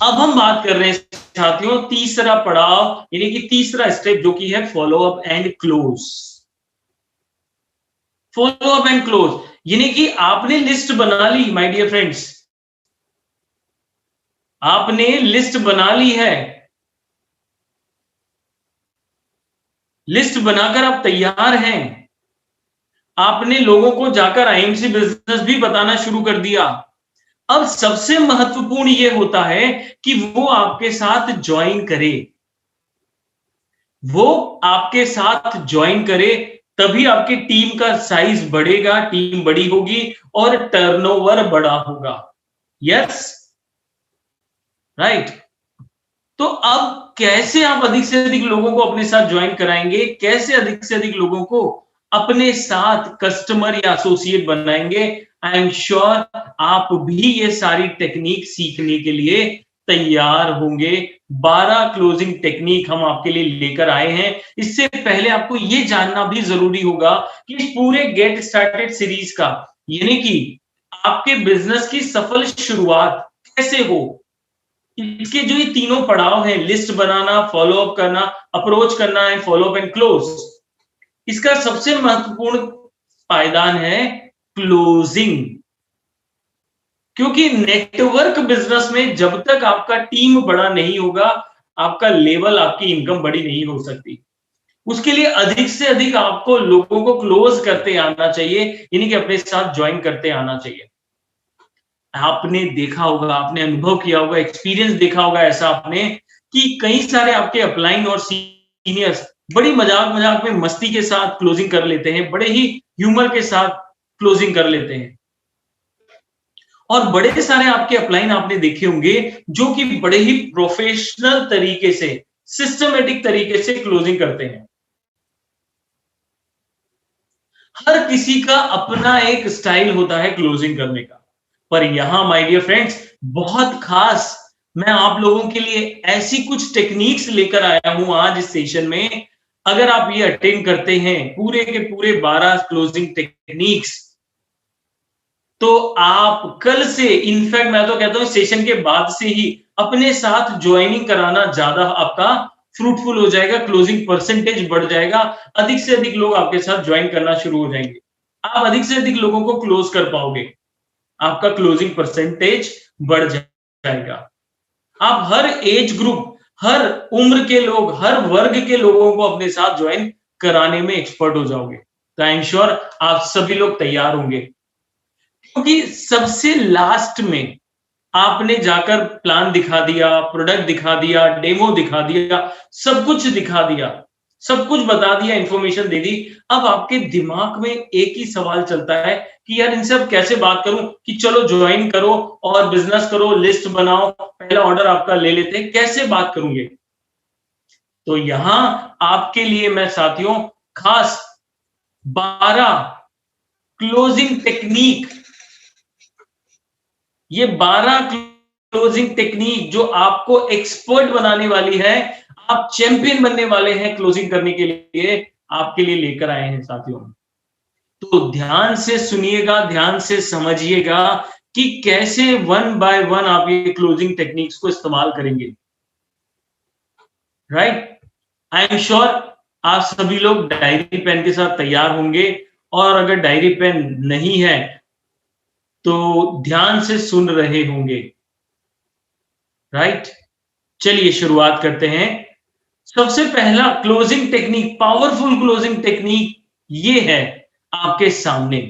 अब हम बात कर रहे हैं साथियों तीसरा पड़ाव यानी कि तीसरा स्टेप जो कि है follow up and close. Follow up and close यानी कि आपने लिस्ट बना ली माय डियर फ्रेंड्स, आपने लिस्ट बना ली है, लिस्ट बनाकर आप तैयार हैं, आपने लोगों को जाकर आईएमसी बिजनेस भी बताना शुरू कर दिया। अब सबसे महत्वपूर्ण यह होता है कि वो आपके साथ ज्वाइन करे, वो आपके साथ ज्वाइन करे, तभी आपकी टीम का साइज बढ़ेगा, टीम बड़ी होगी और टर्नओवर बड़ा होगा। Yes, right. तो अब कैसे आप अधिक से अधिक लोगों को अपने साथ ज्वाइन कराएंगे, कैसे अधिक से अधिक लोगों को अपने साथ कस्टमर या एसोसिएट बनाएंगे? आई एम श्योर आप भी ये सारी टेक्निक सीखने के लिए तैयार होंगे। 12 क्लोजिंग टेक्निक हम आपके लिए लेकर आए हैं। इससे पहले आपको ये जानना भी जरूरी होगा कि इस पूरे गेट स्टार्टेड सीरीज का यानी कि आपके बिजनेस की सफल शुरुआत कैसे हो, इसके जो ये तीनों पड़ाव हैं, लिस्ट बनाना, फॉलो अप करना, अप्रोच करना है, फॉलो अप एंड क्लोज, इसका सबसे महत्वपूर्ण पायदान है क्लोजिंग। क्योंकि नेटवर्क बिजनेस में जब तक आपका टीम बड़ा नहीं होगा, आपका लेवल, आपकी इनकम बड़ी नहीं हो सकती। उसके लिए अधिक से अधिक आपको लोगों को क्लोज करते आना चाहिए, यानी कि अपने साथ ज्वाइन करते आना चाहिए। आपने देखा होगा, आपने अनुभव किया होगा, एक्सपीरियंस देखा होगा ऐसा आपने कि कई सारे आपके अपलाइन और सीनियर्स बड़ी मजाक मजाक में मस्ती के साथ क्लोजिंग कर लेते हैं, बड़े ही ह्यूमर के साथ क्लोजिंग कर लेते हैं। और बड़े सारे आपके अपलाइन आपने देखे होंगे जो कि बड़े ही प्रोफेशनल तरीके से, सिस्टमेटिक तरीके से क्लोजिंग करते हैं। हर किसी का अपना एक स्टाइल होता है क्लोजिंग करने का, पर यहां माय डियर फ्रेंड्स बहुत खास मैं आप लोगों के लिए ऐसी कुछ टेक्निक्स लेकर आया हूं आज इस सेशन में। अगर आप ये अटेंड करते हैं पूरे के पूरे 12 क्लोजिंग टेक्निक्स, तो आप कल से, इनफैक्ट मैं तो कहता हूं सेशन के बाद से ही अपने साथ ज्वाइनिंग कराना ज्यादा आपका फ्रूटफुल हो जाएगा, क्लोजिंग परसेंटेज बढ़ जाएगा, अधिक से अधिक लोग आपके साथ ज्वाइन करना शुरू हो जाएंगे, आप अधिक से अधिक लोगों को क्लोज कर पाओगे, आपका क्लोजिंग परसेंटेज बढ़ जाएगा। आप हर एज ग्रुप, हर उम्र के लोग, हर वर्ग के लोगों को अपने साथ ज्वाइन कराने में एक्सपर्ट हो जाओगे। तो आई एम श्योर आप सभी लोग तैयार होंगे, क्योंकि सबसे लास्ट में आपने जाकर प्लान दिखा दिया, प्रोडक्ट दिखा दिया, डेमो दिखा दिया, सब कुछ दिखा दिया, सब कुछ बता दिया, इंफॉर्मेशन दे दी। अब आपके दिमाग में एक ही सवाल चलता है कि यार इनसे अब कैसे बात करूं कि चलो ज्वाइन करो और बिजनेस करो, लिस्ट बनाओ, पहला ऑर्डर आपका ले लेते हैं, कैसे बात करूंगे? तो यहां आपके लिए मैं साथियों खास 12 क्लोजिंग टेक्निक, ये 12 क्लोजिंग टेक्निक जो आपको एक्सपर्ट बनाने वाली है, आप चैंपियन बनने वाले हैं क्लोजिंग करने के लिए, आपके लिए लेकर आए हैं साथियों। तो ध्यान से सुनिएगा, ध्यान से समझिएगा कि कैसे वन बाय वन आप ये क्लोजिंग टेक्निक्स को इस्तेमाल करेंगे। राइट, आई एम श्योर आप सभी लोग डायरी पेन के साथ तैयार होंगे, और अगर डायरी पेन नहीं है तो ध्यान से सुन रहे होंगे। राइट, चलिए शुरुआत करते हैं। सबसे पहला closing technique, powerful closing technique ये है आपके सामने।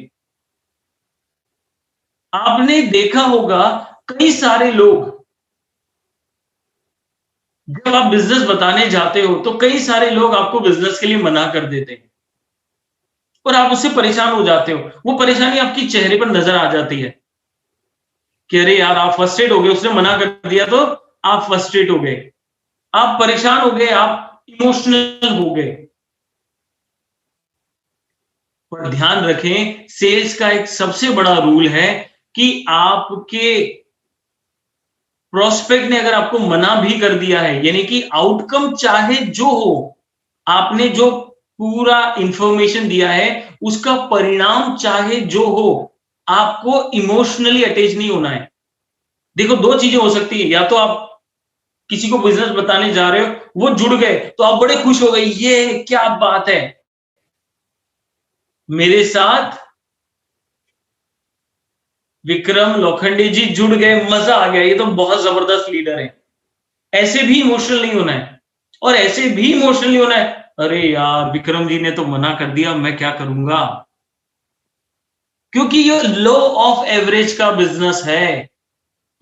आपने देखा होगा कई सारे लोग, जब आप बिजनेस बताने जाते हो तो कई सारे लोग आपको बिजनेस के लिए मना कर देते हैं और आप उससे परेशान हो जाते हो। वो परेशानी आपकी चेहरे पर नजर आ जाती है कि अरे यार आप फ्रस्ट्रेट हो गए, उसने मना कर दिया तो आप फ्रस्ट्रेट हो गए, आप परेशान हो गए, आप इमोशनल हो गए। पर ध्यान रखें, सेल्स का एक सबसे बड़ा रूल है कि आपके प्रोस्पेक्ट ने अगर आपको मना भी कर दिया है, यानी कि आउटकम चाहे जो हो, आपने जो पूरा इंफॉर्मेशन दिया है उसका परिणाम चाहे जो हो, आपको इमोशनली अटैच नहीं होना है। देखो दो चीजें हो सकती है, या तो आप किसी को बिजनेस बताने जा रहे हो, वो जुड़ गए तो आप बड़े खुश हो गए, ये क्या बात है, मेरे साथ विक्रम लोखंडे जी जुड़ गए, मजा आ गया, ये तो बहुत जबरदस्त लीडर है। ऐसे भी इमोशनल नहीं होना है, और ऐसे भी इमोशनल नहीं होना है, अरे यार विक्रम जी ने तो मना कर दिया, मैं क्या करूंगा, क्योंकि ये लो ऑफ एवरेज का बिजनेस है।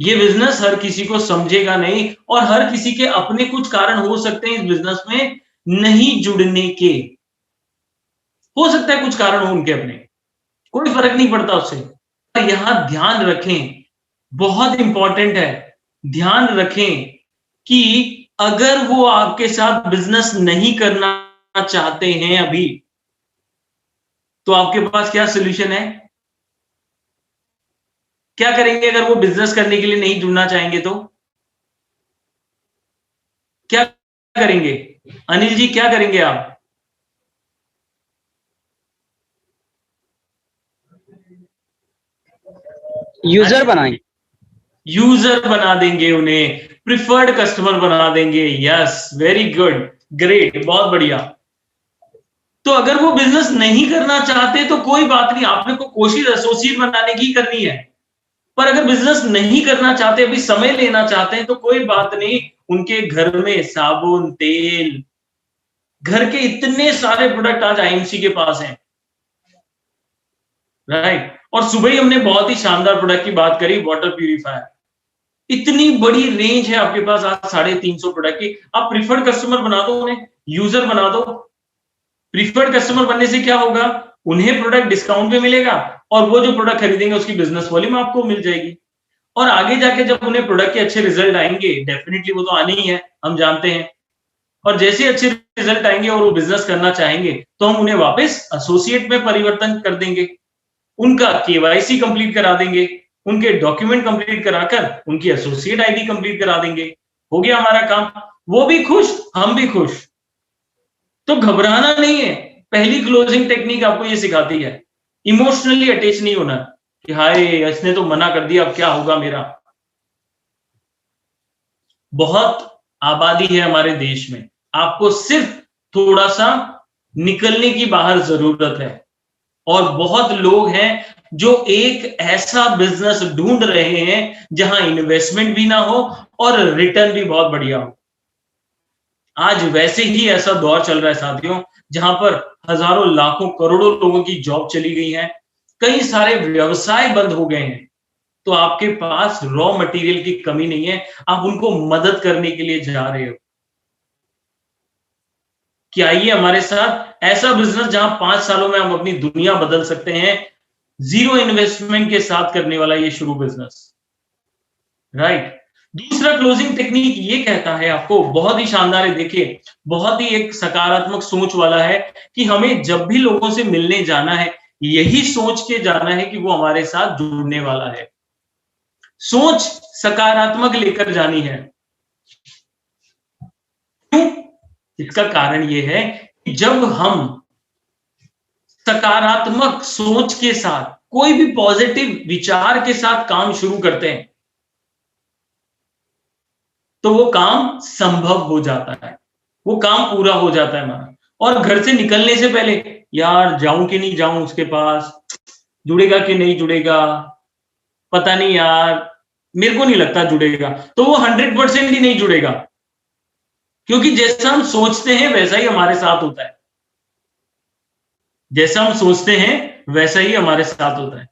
ये बिजनेस हर किसी को समझेगा नहीं, और हर किसी के अपने कुछ कारण हो सकते हैं इस बिजनेस में नहीं जुड़ने के, हो सकता है कुछ कारण हो उनके अपने, कोई फर्क नहीं पड़ता उससे। यहां ध्यान रखें, बहुत इंपॉर्टेंट है, ध्यान रखें कि अगर वो आपके साथ बिजनेस नहीं करना चाहते हैं अभी, तो आपके पास क्या सोल्यूशन है? क्या करेंगे अगर वो बिजनेस करने के लिए नहीं जुड़ना चाहेंगे तो? क्या करेंगे अनिल जी, क्या करेंगे आप? यूजर बनाएंगे। यूजर बना देंगे उन्हें, प्रिफर्ड कस्टमर बना देंगे। यस, वेरी गुड, ग्रेट, बहुत बढ़िया। तो अगर वो बिजनेस नहीं करना चाहते तो कोई बात नहीं, आपने को कोशिश एसोसिएट बनाने की करनी है। पर अगर बिजनेस नहीं करना चाहते, अभी समय लेना चाहते हैं, तो कोई बात नहीं, उनके घर में साबुन, तेल, घर के इतने सारे प्रोडक्ट आज आईएमसी के पास हैं, राइट। और सुबह ही हमने बहुत ही शानदार प्रोडक्ट की बात करी, वाटर प्यूरिफायर। इतनी बड़ी रेंज है आपके पास आज 350 प्रोडक्ट की। आप प्रीफर्ड कस्टमर बना दो, उन्हें यूजर बना दो। प्रीफर्ड कस्टमर बनने से क्या होगा, उन्हें प्रोडक्ट डिस्काउंट पे मिलेगा, और वो जो प्रोडक्ट खरीदेंगे उसकी बिजनेस वॉल्यूम आपको मिल जाएगी। और आगे जाके जब उन्हें प्रोडक्ट के अच्छे रिजल्ट आएंगे, डेफिनेटली वो तो आने ही है, हम जानते हैं। और जैसे अच्छे रिजल्ट आएंगे और वो बिजनेस करना चाहेंगे, तो हम उन्हें वापस एसोसिएट में परिवर्तन कर देंगे, उनका केवाईसी कंप्लीट करा देंगे, उनके डॉक्यूमेंट कंप्लीट कराकर उनकी एसोसिएट आईडी कंप्लीट करा देंगे। हो गया हमारा काम, वो भी खुश, हम भी खुश। तो घबराना नहीं है, पहली क्लोजिंग टेक्निक आपको ये सिखाती है, इमोशनली अटैच नहीं होना कि हाय इसने तो मना कर दिया, अब क्या होगा मेरा। बहुत आबादी है हमारे देश में, आपको सिर्फ थोड़ा सा निकलने की बाहर जरूरत है। और बहुत लोग हैं जो एक ऐसा बिजनेस ढूंढ रहे हैं जहां इन्वेस्टमेंट भी ना हो और रिटर्न भी बहुत बढ़िया हो। आज वैसे ही ऐसा दौर चल रहा है साथियों, जहां पर हजारों लाखों करोड़ों लोगों की जॉब चली गई है, कई सारे व्यवसाय बंद हो गए हैं। तो आपके पास रॉ मटेरियल की कमी नहीं है, आप उनको मदद करने के लिए जा रहे हो कि आइए हमारे साथ ऐसा बिजनेस जहां 5 सालों में हम अपनी दुनिया बदल सकते हैं, जीरो इन्वेस्टमेंट के साथ करने वाला ये शुरू बिजनेस, राइट। दूसरा क्लोजिंग टेक्निक ये कहता है आपको, बहुत ही शानदार है, देखिए बहुत ही एक सकारात्मक सोच वाला है कि हमें जब भी लोगों से मिलने जाना है, यही सोच के जाना है कि वो हमारे साथ जुड़ने वाला है। सोच सकारात्मक लेकर जानी है। क्यों? इसका कारण ये है कि जब हम सकारात्मक सोच के साथ, कोई भी पॉजिटिव विचार के साथ काम शुरू करते हैं, तो वो काम संभव हो जाता है, वो काम पूरा हो जाता है हमारा। और घर से निकलने से पहले, यार जाऊं कि नहीं जाऊं उसके पास, जुड़ेगा कि नहीं जुड़ेगा, पता नहीं यार, मेरे को नहीं लगता जुड़ेगा, तो वो 100% ही नहीं जुड़ेगा, क्योंकि जैसा हम सोचते हैं वैसा ही हमारे साथ होता है। जैसा हम सोचते हैं वैसा ही हमारे साथ होता है।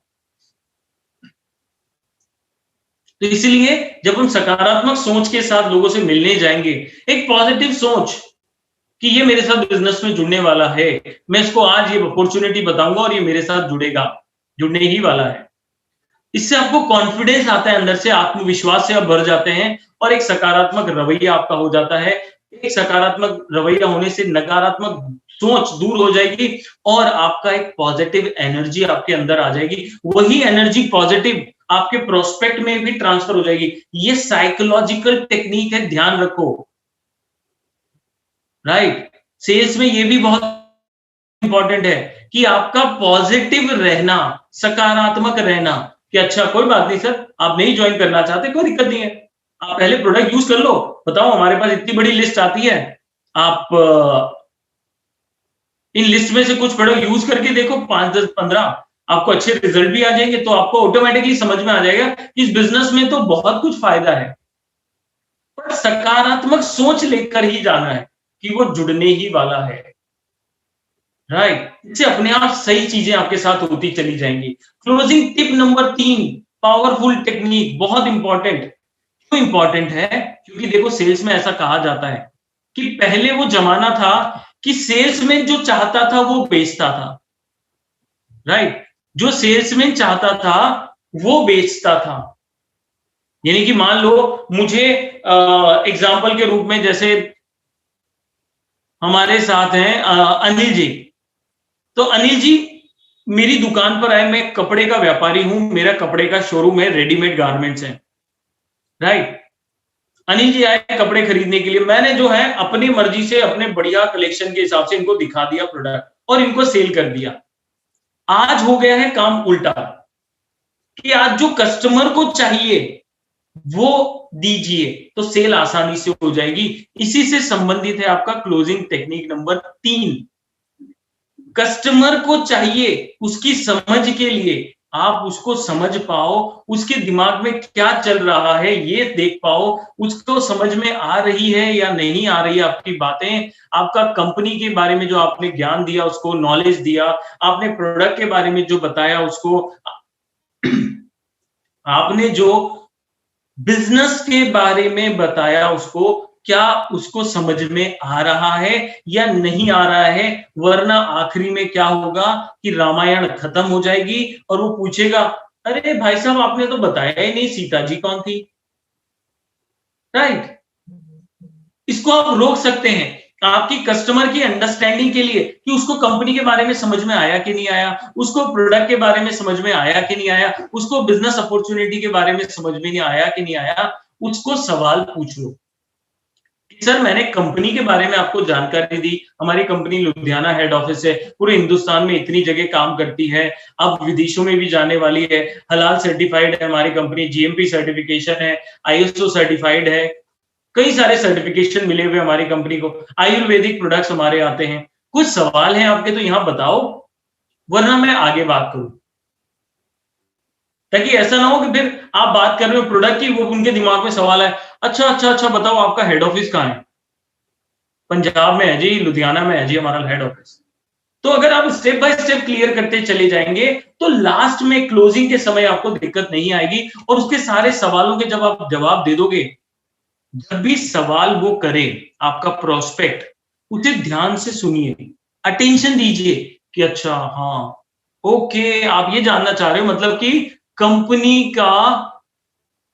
तो इसलिए जब हम सकारात्मक सोच के साथ लोगों से मिलने जाएंगे, एक पॉजिटिव सोच कि ये मेरे साथ बिजनेस में जुड़ने वाला है, मैं इसको आज ये अपॉर्चुनिटी बताऊंगा और ये मेरे साथ जुड़ेगा, जुड़ने ही वाला है। इससे आपको कॉन्फिडेंस आता है, अंदर से आत्मविश्वास से आप भर जाते हैं, और एक सकारात्मक रवैया आपका हो जाता है। एक सकारात्मक रवैया होने से नकारात्मक सोच दूर हो जाएगी, और आपका एक पॉजिटिव एनर्जी आपके अंदर आ जाएगी। वही एनर्जी पॉजिटिव आपके प्रोस्पेक्ट में भी ट्रांसफर हो जाएगी। ये साइकोलॉजिकल टेक्निक है, ध्यान रखो, राइट। सेल्स में ये भी बहुत इंपॉर्टेंट है कि आपका पॉजिटिव रहना, सकारात्मक रहना, कि अच्छा कोई बात नहीं सर, आप नहीं ज्वाइन करना चाहते, कोई दिक्कत नहीं है, आप पहले प्रोडक्ट यूज कर लो, बताओ हमारे पास इतनी बड़ी लिस्ट आती है, आप इन लिस्ट में से कुछ प्रोडक्ट यूज करके देखो, 5 10 15, आपको अच्छे रिजल्ट भी आ जाएंगे, तो आपको ऑटोमेटिकली समझ में आ जाएगा कि इस बिजनेस में तो बहुत कुछ फायदा है। पर सकारात्मक सोच लेकर ही जाना है कि वो जुड़ने ही वाला है, राइट। इससे अपने आप सही चीजें आपके साथ होती चली जाएंगी। Closing tip number 3, powerful technique, बहुत इंपॉर्टेंट। क्यों इंपॉर्टेंट है? क्योंकि देखो सेल्स में ऐसा कहा जाता है कि पहले वो जमाना था कि सेल्समैन जो चाहता था वो बेचता था, राइट। जो सेल्समैन चाहता था वो बेचता था। यानी कि मान लो मुझे एग्जाम्पल के रूप में, जैसे हमारे साथ हैं अनिल जी, तो अनिल जी मेरी दुकान पर आए, मैं कपड़े का व्यापारी हूं, मेरा कपड़े का शोरूम है, रेडीमेड गारमेंट्स है, राइट। अनिल जी आए कपड़े खरीदने के लिए, मैंने जो है अपनी मर्जी से अपने बढ़िया कलेक्शन के हिसाब से इनको दिखा दिया प्रोडक्ट और इनको सेल कर दिया। आज हो गया है काम उल्टा कि आज जो कस्टमर को चाहिए वो दीजिए तो सेल आसानी से हो जाएगी। इसी से संबंधित है आपका क्लोजिंग टेक्निक नंबर 3। कस्टमर को चाहिए, उसकी समझ के लिए आप उसको समझ पाओ, उसके दिमाग में क्या चल रहा है ये देख पाओ, उसको समझ में आ रही है या नहीं आ रही है आपकी बातें, आपका कंपनी के बारे में जो आपने ज्ञान दिया उसको नॉलेज दिया, आपने प्रोडक्ट के बारे में जो बताया उसको, आपने जो बिजनेस के बारे में बताया उसको, क्या उसको समझ में आ रहा है या नहीं आ रहा है? वरना आखिरी में क्या होगा कि रामायण खत्म हो जाएगी और वो पूछेगा, अरे भाई साहब आपने तो बताया ही नहीं सीता जी कौन थी, राइट। इसको आप रोक सकते हैं आपकी कस्टमर की अंडरस्टैंडिंग के लिए कि उसको कंपनी के बारे में समझ में आया कि नहीं आया, उसको प्रोडक्ट के बारे में समझ में आया कि नहीं आया, उसको बिजनेस अपॉर्चुनिटी के बारे में समझ में नहीं आया कि नहीं आया, उसको सवाल पूछ लो। सर मैंने कंपनी के बारे में आपको जानकारी दी, हमारी कंपनी लुधियाना हेड ऑफिस है, पूरे हिंदुस्तान में इतनी जगह काम करती है, अब विदेशों में भी जाने वाली है, हलाल सर्टिफाइड है हमारी कंपनी, जीएमपी सर्टिफिकेशन है, आईएसओ सर्टिफाइड है, कई सारे सर्टिफिकेशन मिले हुए हमारी कंपनी को, आयुर्वेदिक प्रोडक्ट्स हमारे आते हैं। कुछ सवाल हैं आपके तो यहां बताओ, वरना मैं आगे बात करूं, ताकि ऐसा ना हो कि फिर आप बात कर रहे हो प्रोडक्ट की, वो उनके दिमाग में सवाल है, अच्छा अच्छा अच्छा बताओ आपका हेड ऑफिस कहाँ है? पंजाब में है जी, लुधियाना में है जी हमारा हेड ऑफिस। तो अगर आप स्टेप बाय स्टेप क्लियर करते चले जाएंगे तो लास्ट में क्लोजिंग के समय आपको दिक्कत नहीं आएगी, और उसके सारे सवालों के जब आप जवाब दे दोगे, जब भी सवाल वो करे आपका प्रोस्पेक्ट, उसे ध्यान से सुनिए, अटेंशन दीजिए कि अच्छा हाँ ओके आप ये जानना चाह रहे हो, मतलब कि कंपनी का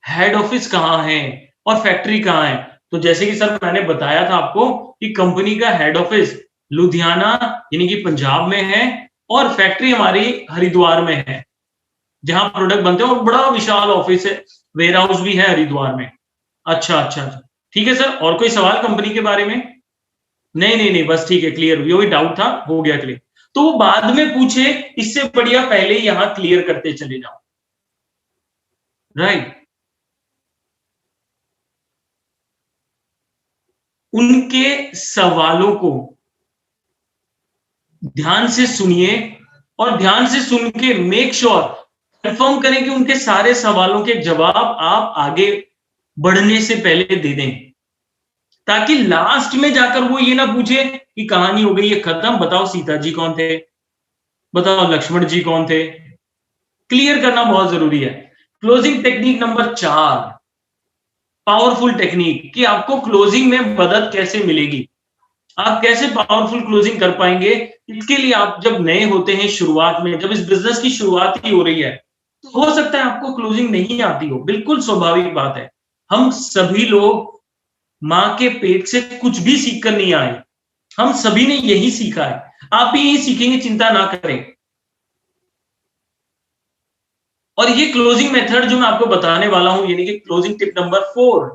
हेड ऑफिस कहाँ है और फैक्ट्री कहाँ है। तो जैसे कि सर मैंने बताया था आपको कि कंपनी का हेड ऑफिस लुधियाना यानी कि पंजाब में है, और फैक्ट्री हमारी हरिद्वार में है जहां प्रोडक्ट बनते हैं, और बड़ा विशाल ऑफिस है, वेयर हाउस भी है हरिद्वार में। अच्छा अच्छा अच्छा, ठीक है सर, और कोई सवाल कंपनी के बारे में? नहीं नहीं नहीं, बस ठीक है, क्लियर, यही डाउट था, हो गया क्लियर। तो वो बाद में पूछे, इससे बढ़िया पहले ही यहां क्लियर करते चले जाओ, राइट। उनके सवालों को ध्यान से सुनिए, और ध्यान से सुन के मेक श्योर कंफर्म करें कि उनके सारे सवालों के जवाब आप आगे बढ़ने से पहले दे दें, ताकि लास्ट में जाकर वो ये ना पूछे कि कहानी हो गई है खत्म, बताओ सीता जी कौन थे, बताओ लक्ष्मण जी कौन थे। क्लियर करना बहुत जरूरी है। Closing technique number 4, powerful technique, कि आपको क्लोजिंग में मदद कैसे मिलेगी, आप कैसे पावरफुल क्लोजिंग कर पाएंगे। इसके लिए आप जब नए होते हैं शुरुआत में, जब इस बिजनेस की शुरुआत ही हो रही है, तो हो सकता है आपको क्लोजिंग नहीं आती हो, बिल्कुल स्वाभाविक बात है। हम सभी लोग मां के पेट से कुछ भी सीखकर नहीं आए, हम सभी ने यही सीखा है, आप भी यही सीखेंगे, चिंता ना करें। और ये क्लोजिंग मेथड जो मैं आपको बताने वाला हूं, यानी कि क्लोजिंग टिप नंबर 4,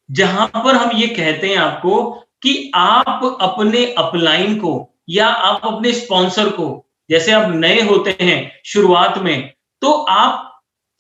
जहां पर हम ये कहते हैं आपको कि आप अपने अपलाइन को या आप अपने स्पॉन्सर को, जैसे आप नए होते हैं शुरुआत में, तो आप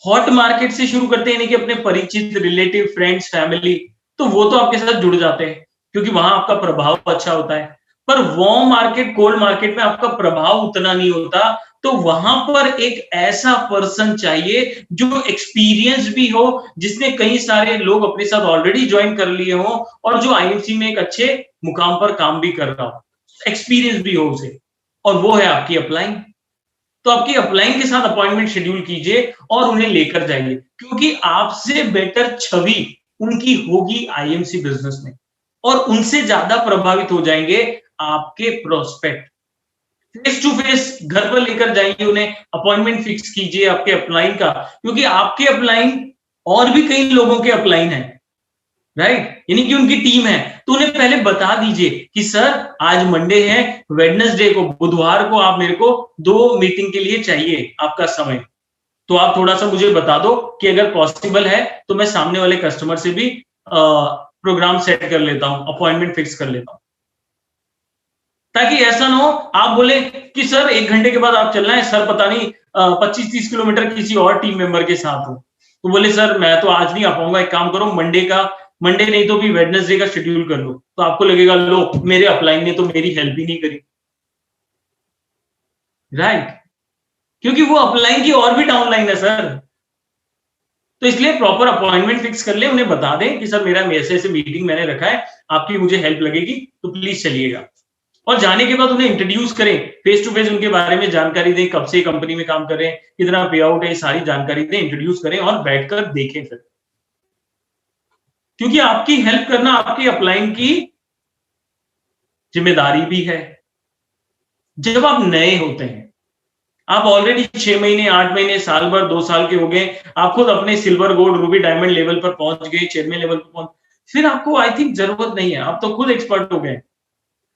हॉट मार्केट से शुरू करते हैं, यानी कि अपने परिचित, रिलेटिव, फ्रेंड्स, फैमिली, तो वो तो आपके साथ जुड़ जाते हैं क्योंकि वहां आपका प्रभाव अच्छा होता है। पर वार्म मार्केट, कोल्ड मार्केट में आपका प्रभाव उतना नहीं होता, तो वहां पर एक ऐसा पर्सन चाहिए जो एक्सपीरियंस भी हो, जिसने कई सारे लोग अपने साथ ऑलरेडी ज्वाइन कर लिए हो और जो आईएमसी में एक अच्छे मुकाम पर काम भी कर रहा हो, एक्सपीरियंस भी हो उसे, और वो है आपकी अपलाइन। तो आपकी अपलाइन के साथ अपॉइंटमेंट शेड्यूल कीजिए और उन्हें लेकर जाइए, क्योंकि आपसे बेटर छवि उनकी होगी आईएमसी बिजनेस में, और उनसे ज्यादा प्रभावित हो जाएंगे आपके प्रोस्पेक्ट। फेस टू फेस घर पर लेकर जाइए उन्हें, अपॉइंटमेंट फिक्स कीजिए आपके अपलाइन का, क्योंकि आपके अपलाइन और भी कई लोगों के अपलाइन है, राइट, यानी कि उनकी टीम है। तो उन्हें पहले बता दीजिए कि सर आज मंडे है, वेडनेसडे को, बुधवार को आप मेरे को 2 मीटिंग के लिए चाहिए आपका समय, तो आप थोड़ा सा मुझे बता दो कि अगर पॉसिबल है तो मैं सामने वाले कस्टमर से भी प्रोग्राम सेट कर लेता हूं, अपॉइंटमेंट फिक्स कर लेता हूं, ताकि ऐसा ना हो आप बोले कि सर 1 घंटे के बाद आप चलना है, सर पता नहीं 25-30 किलोमीटर किसी और टीम मेंबर के साथ हो, तो बोले सर मैं तो आज नहीं आ पाऊंगा, एक काम करो मंडे नहीं तो भी वेडनेसडे का शेड्यूल कर लो, तो आपको लगेगा लो मेरे अपलाइन ने तो मेरी हेल्प ही नहीं करी, राइट, क्योंकि वो अपलाइन की और भी डाउनलाइन है सर। तो इसलिए प्रॉपर अपॉइंटमेंट फिक्स कर ले, उन्हें बता दें कि सर मेरा ऐसे ऐसे मीटिंग मैंने रखा है, आपकी मुझे हेल्प लगेगी तो प्लीज चलिएगा। और जाने के बाद उन्हें इंट्रोड्यूस करें, फेस टू फेस उनके बारे में जानकारी दें, कब से कंपनी में काम कर रहे हैं, कितना पे आउट है, सारी जानकारी दें, इंट्रोड्यूस करें और बैठकर देखें फिर, क्योंकि आपकी हेल्प करना आपकी अपलाइन की जिम्मेदारी भी है। जब आप नए होते हैं, आप ऑलरेडी 6 महीने, 8 महीने, साल भर, 2 साल के हो गए, आप खुद अपने silver, gold, Ruby, diamond level पर पहुंच गए, चेयरमैन लेवल पर पहुंच, फिर आपको आई थिंक जरूरत नहीं है, आप तो खुद एक्सपर्ट हो गए।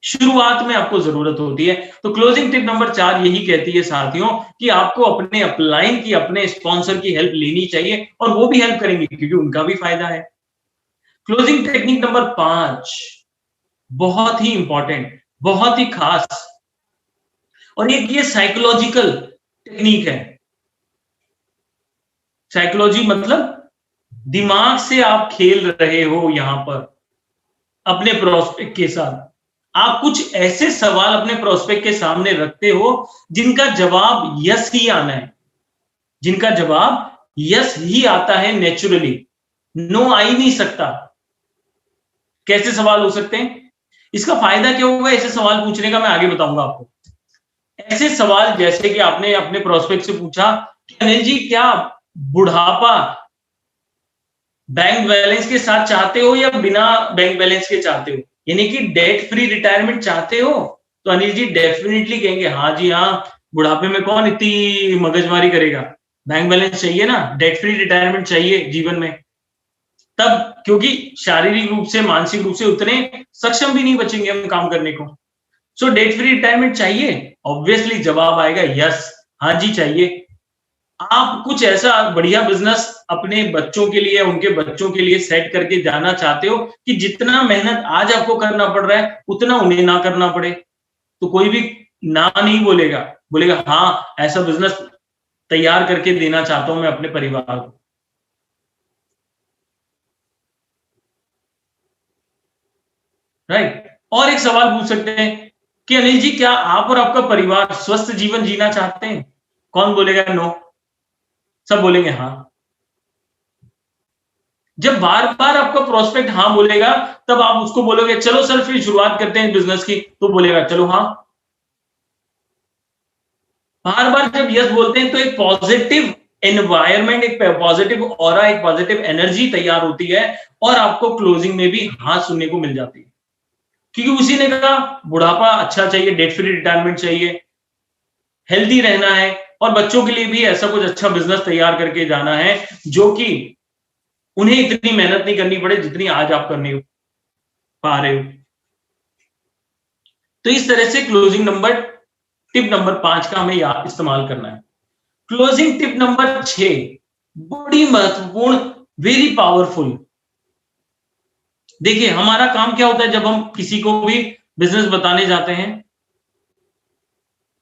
शुरुआत में आपको जरूरत होती है। तो क्लोजिंग टिप नंबर 4 यही कहती है साथियों कि आपको अपने अपलाइन की, अपने स्पॉन्सर की हेल्प लेनी चाहिए, और वो भी हेल्प करेंगे क्योंकि उनका भी फायदा है। क्लोजिंग टेक्निक नंबर 5 बहुत ही इंपॉर्टेंट, बहुत ही खास, और एक ये साइकोलॉजिकल टेक्निक है। साइकोलॉजी मतलब दिमाग से आप खेल रहे हो यहां पर अपने प्रोस्पेक्ट के साथ। आप कुछ ऐसे सवाल अपने प्रोस्पेक्ट के सामने रखते हो जिनका जवाब यस ही आना है, जिनका जवाब यस ही आता है नेचुरली, नो आ ही नहीं सकता। कैसे सवाल हो सकते हैं, इसका फायदा क्या होगा ऐसे सवाल पूछने का, मैं आगे बताऊंगा आपको। ऐसे सवाल जैसे कि आपने अपने प्रोस्पेक्ट से पूछा कि अनिल जी क्या बुढ़ापा बैंक बैलेंस के साथ चाहते हो या बिना बैंक बैलेंस के चाहते हो, यानी कि डेट फ्री रिटायरमेंट चाहते हो, तो अनिल जी डेफिनेटली कहेंगे हाँ जी हाँ, बुढ़ापे में कौन इतनी मगजमारी करेगा, बैंक बैलेंस चाहिए ना, डेट फ्री रिटायरमेंट चाहिए जीवन में। तब क्योंकि शारीरिक रूप से, मानसिक रूप से उतने सक्षम भी नहीं बचेंगे हम काम करने को, सो डेट फ्री रिटायरमेंट चाहिए, ऑब्वियसली जवाब आएगा यस, हाँ जी चाहिए। आप कुछ ऐसा बढ़िया बिजनेस अपने बच्चों के लिए, उनके बच्चों के लिए सेट करके जाना चाहते हो कि जितना मेहनत आज आपको करना पड़ रहा है उतना उन्हें ना करना पड़े, तो कोई भी ना नहीं बोलेगा, बोलेगा हाँ ऐसा बिजनेस तैयार करके देना चाहता हूं मैं अपने परिवार को, राइट। और एक सवाल पूछ सकते हैं कि अनिल जी क्या आप और आपका परिवार स्वस्थ जीवन जीना चाहते हैं, कौन बोलेगा नो, सब बोलेंगे हाँ। जब बार बार आपका प्रोस्पेक्ट हाँ बोलेगा, तब आप उसको बोलोगे चलो सर फिर शुरुआत करते हैं बिजनेस की, तो बोलेगा चलो हाँ। बार बार जब यस बोलते हैं तो एक पॉजिटिव एनवायरमेंट, एक पॉजिटिव ऑरा, एक पॉजिटिव एनर्जी तैयार होती है, और आपको क्लोजिंग में भी हाँ सुनने को मिल जाती है, क्योंकि उसी ने कहा बुढ़ापा अच्छा चाहिए, डेट फ्री रिटायरमेंट चाहिए, हेल्दी रहना है, और बच्चों के लिए भी ऐसा कुछ अच्छा बिजनेस तैयार करके जाना है जो कि उन्हें इतनी मेहनत नहीं करनी पड़े जितनी आज आप करने पा रहे हो। तो इस तरह से क्लोजिंग नंबर, टिप नंबर 5 का हमें इस्तेमाल करना है। क्लोजिंग टिप नंबर 6 बड़ी महत्वपूर्ण, वेरी पावरफुल। देखिए हमारा काम क्या होता है जब हम किसी को भी बिजनेस बताने जाते हैं,